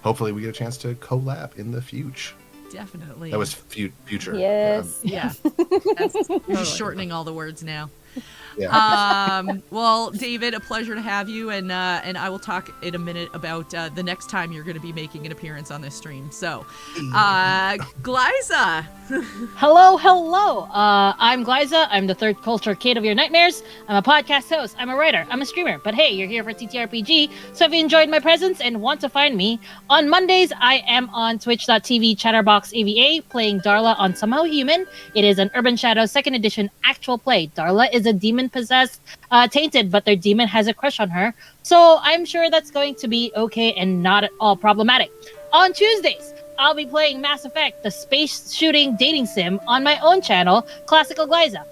D: hopefully we get a chance to collab in the future.
A: Definitely.
D: That was future.
F: Yes.
A: Yeah. We're shortening all the words now.
D: Yeah.
A: Well, David, a pleasure to have you, and I will talk in a minute about the next time you're going to be making an appearance on this stream. So, Glyza.
C: Hello. I'm Glyza. I'm the third culture kid of your nightmares. I'm a podcast host. I'm a writer. I'm a streamer. But hey, you're here for TTRPG. So if you enjoyed my presence and want to find me, on Mondays, I am on twitch.tv chatterboxava playing Darla on Somehow Human. It is an Urban Shadow 2nd edition actual play. Darla is a demon-possessed tainted, but their demon has a crush on her. So I'm sure that's going to be okay and not at all problematic. On Tuesdays, I'll be playing Mass Effect, the space shooting dating sim, on my own channel, Classical Glyza.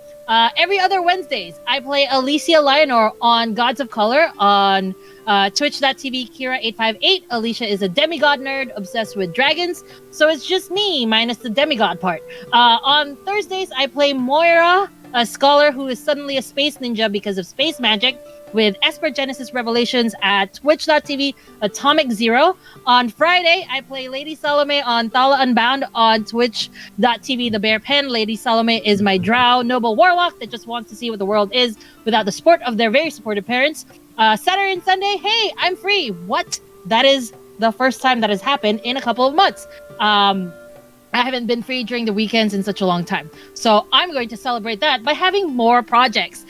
C: Every other Wednesdays, I play Alicia Lionor on Gods of Color on twitch.tv Kira858. Alicia is a demigod nerd obsessed with dragons, so it's just me minus the demigod part. On Thursdays, I play Moira, a scholar who is suddenly a space ninja because of space magic, with Esper Genesis Revelations at twitch.tv Atomic Zero. On Friday, I play Lady Salome on Thala Unbound on twitch.tv The Bear Pen. Lady Salome is my drow noble warlock that just wants to see what the world is without the support of their very supportive parents. Saturday and Sunday, hey, I'm free. What? That is the first time that has happened in a couple of months. I haven't been free during the weekends in such a long time. So I'm going to celebrate that by having more projects.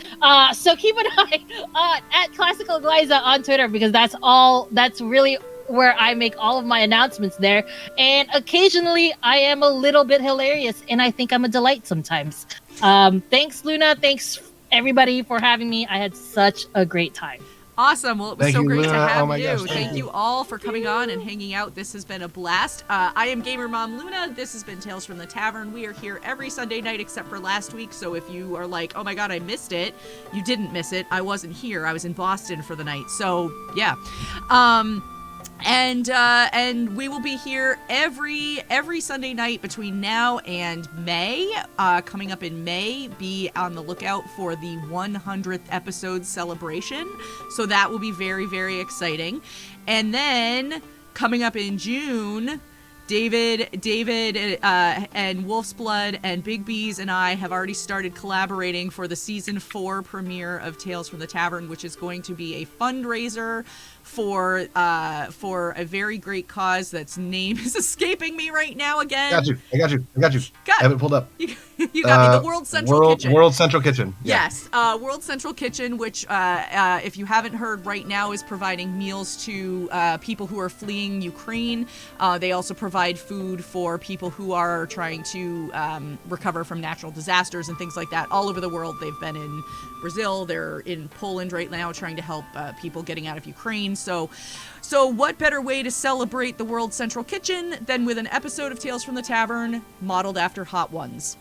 C: So keep an eye at Classical Glyza on Twitter, because that's really where I make all of my announcements there. And occasionally I am a little bit hilarious, and I think I'm a delight sometimes. Thanks, Luna. Thanks, everybody, for having me. I had such a great time.
A: Awesome. Well, it was so great to have you.
D: Gosh,
A: thank you all for coming on and hanging out. This has been a blast. I am Gamer Mom Luna. This has been Tales from the Tavern. We are here every Sunday night except for last week. So if you are like, oh my God, I missed it, you didn't miss it. I wasn't here. I was in Boston for the night. So yeah. And we will be here every Sunday night between now and May. Coming up in May, be on the lookout for the 100th episode celebration. So that will be very, very exciting. And then coming up in June, David, and Wolf's Blood and Big Bees and I have already started collaborating for the season 4 premiere of Tales from the Tavern, which is going to be a fundraiser for a very great cause that's name is escaping me right now again.
D: I got you. I have it pulled up.
A: You got me. The World Central Kitchen.
D: World Central Kitchen. Yeah.
A: Yes. World Central Kitchen, which, if you haven't heard, right now is providing meals to people who are fleeing Ukraine. They also provide food for people who are trying to recover from natural disasters and things like that all over the world. They've been in Brazil. They're in Poland right now trying to help people getting out of Ukraine. So what better way to celebrate the World Central Kitchen than with an episode of Tales from the Tavern modeled after Hot Ones?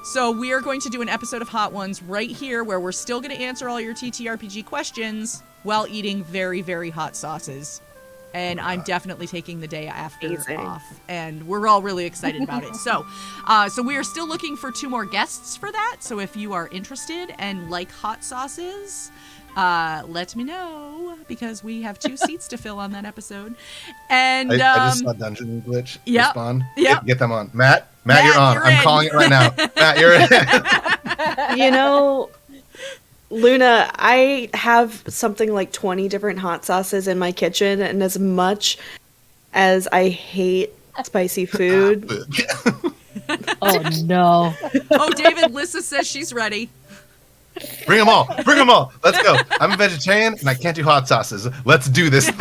A: So we are going to do an episode of Hot Ones right here where we're still going to answer all your TTRPG questions while eating very, very hot sauces. And I'm definitely taking the day after off. And we're all really excited about it. So we are still looking for 2 more guests for that. So if you are interested and like hot sauces, let me know, because we have 2 seats to fill on that episode. And
D: I just saw Dungeon Glitch respond.
A: Yep.
D: Get them on. Matt, you're on. I'm calling it right now. Matt, you're in.
G: You know, Luna, I have something like 20 different hot sauces in my kitchen, and as much as I hate spicy food.
C: Oh no.
A: Oh, David, Lissa says she's ready.
D: Bring them all. Let's go. I'm a vegetarian and I can't do hot sauces. Let's do this.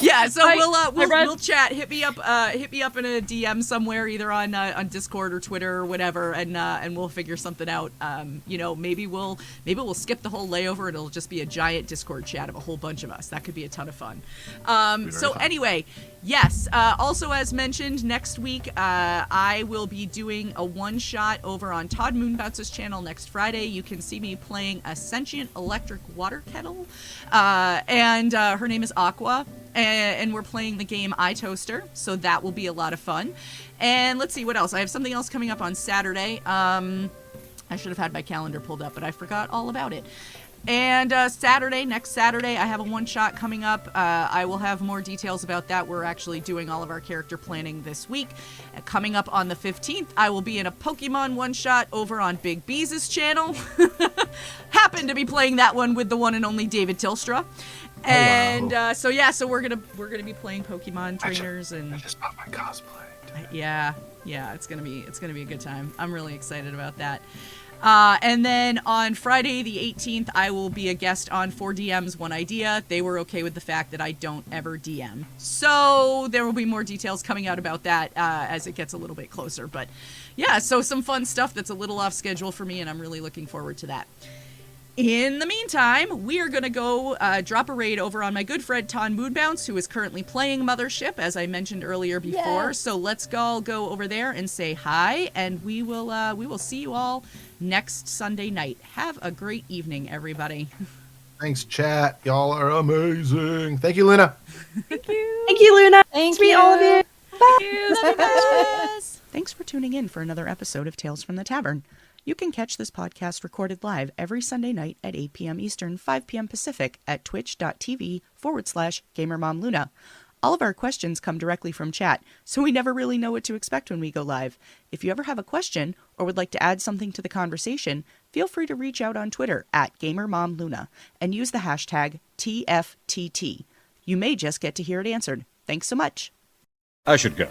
A: Yeah, so we'll chat. Hit me up in a DM somewhere, either on Discord or Twitter or whatever, and we'll figure something out. Maybe we'll skip the whole layover and it'll just be a giant Discord chat of a whole bunch of us. That could be a ton of fun. Anyway, yes. Also, as mentioned, next week I will be doing a one-shot over on Todd Moonbounce's channel next Friday. You can see me playing a sentient electric water kettle, and her name is Aqua, and we're playing the game iToaster, so that will be a lot of fun. And let's see what else. I have something else coming up on Saturday. I should have had my calendar pulled up, but I forgot all about it. And next Saturday, I have a one-shot coming up. I will have more details about that. We're actually doing all of our character planning this week. Coming up on the 15th, I will be in a Pokemon one-shot over on Big Bees' channel. Happen to be playing that one with the one and only David Tilstra. And so we're gonna be playing Pokemon trainers. I
D: just bought my cosplay.
A: Yeah, it's gonna be a good time. I'm really excited about that. And then on Friday the 18th, I will be a guest on 4DM's One Idea. They were okay with the fact that I don't ever DM. So there will be more details coming out about that as it gets a little bit closer. But yeah, so some fun stuff that's a little off schedule for me, and I'm really looking forward to that. In the meantime, we are going to go drop a raid over on my good friend Ton Moonbounce, who is currently playing Mothership, as I mentioned earlier before. Yes. So let's all go over there and say hi, and we will see you all next Sunday night. Have a great evening, everybody.
D: Thanks, chat. Y'all are amazing. Thank you, Luna.
A: Thank you.
G: Thank you, Luna.
F: Thank
G: you. all of you.
A: Bye. Love you guys. Thanks for tuning in for another episode of Tales from the Tavern. You can catch this podcast recorded live every Sunday night at 8 p.m. Eastern, 5 p.m. Pacific at twitch.tv/GamerMomLuna. All of our questions come directly from chat, so we never really know what to expect when we go live. If you ever have a question or would like to add something to the conversation, feel free to reach out on Twitter at GamerMomLuna and use the hashtag TFTT. You may just get to hear it answered. Thanks so much.
B: I should go.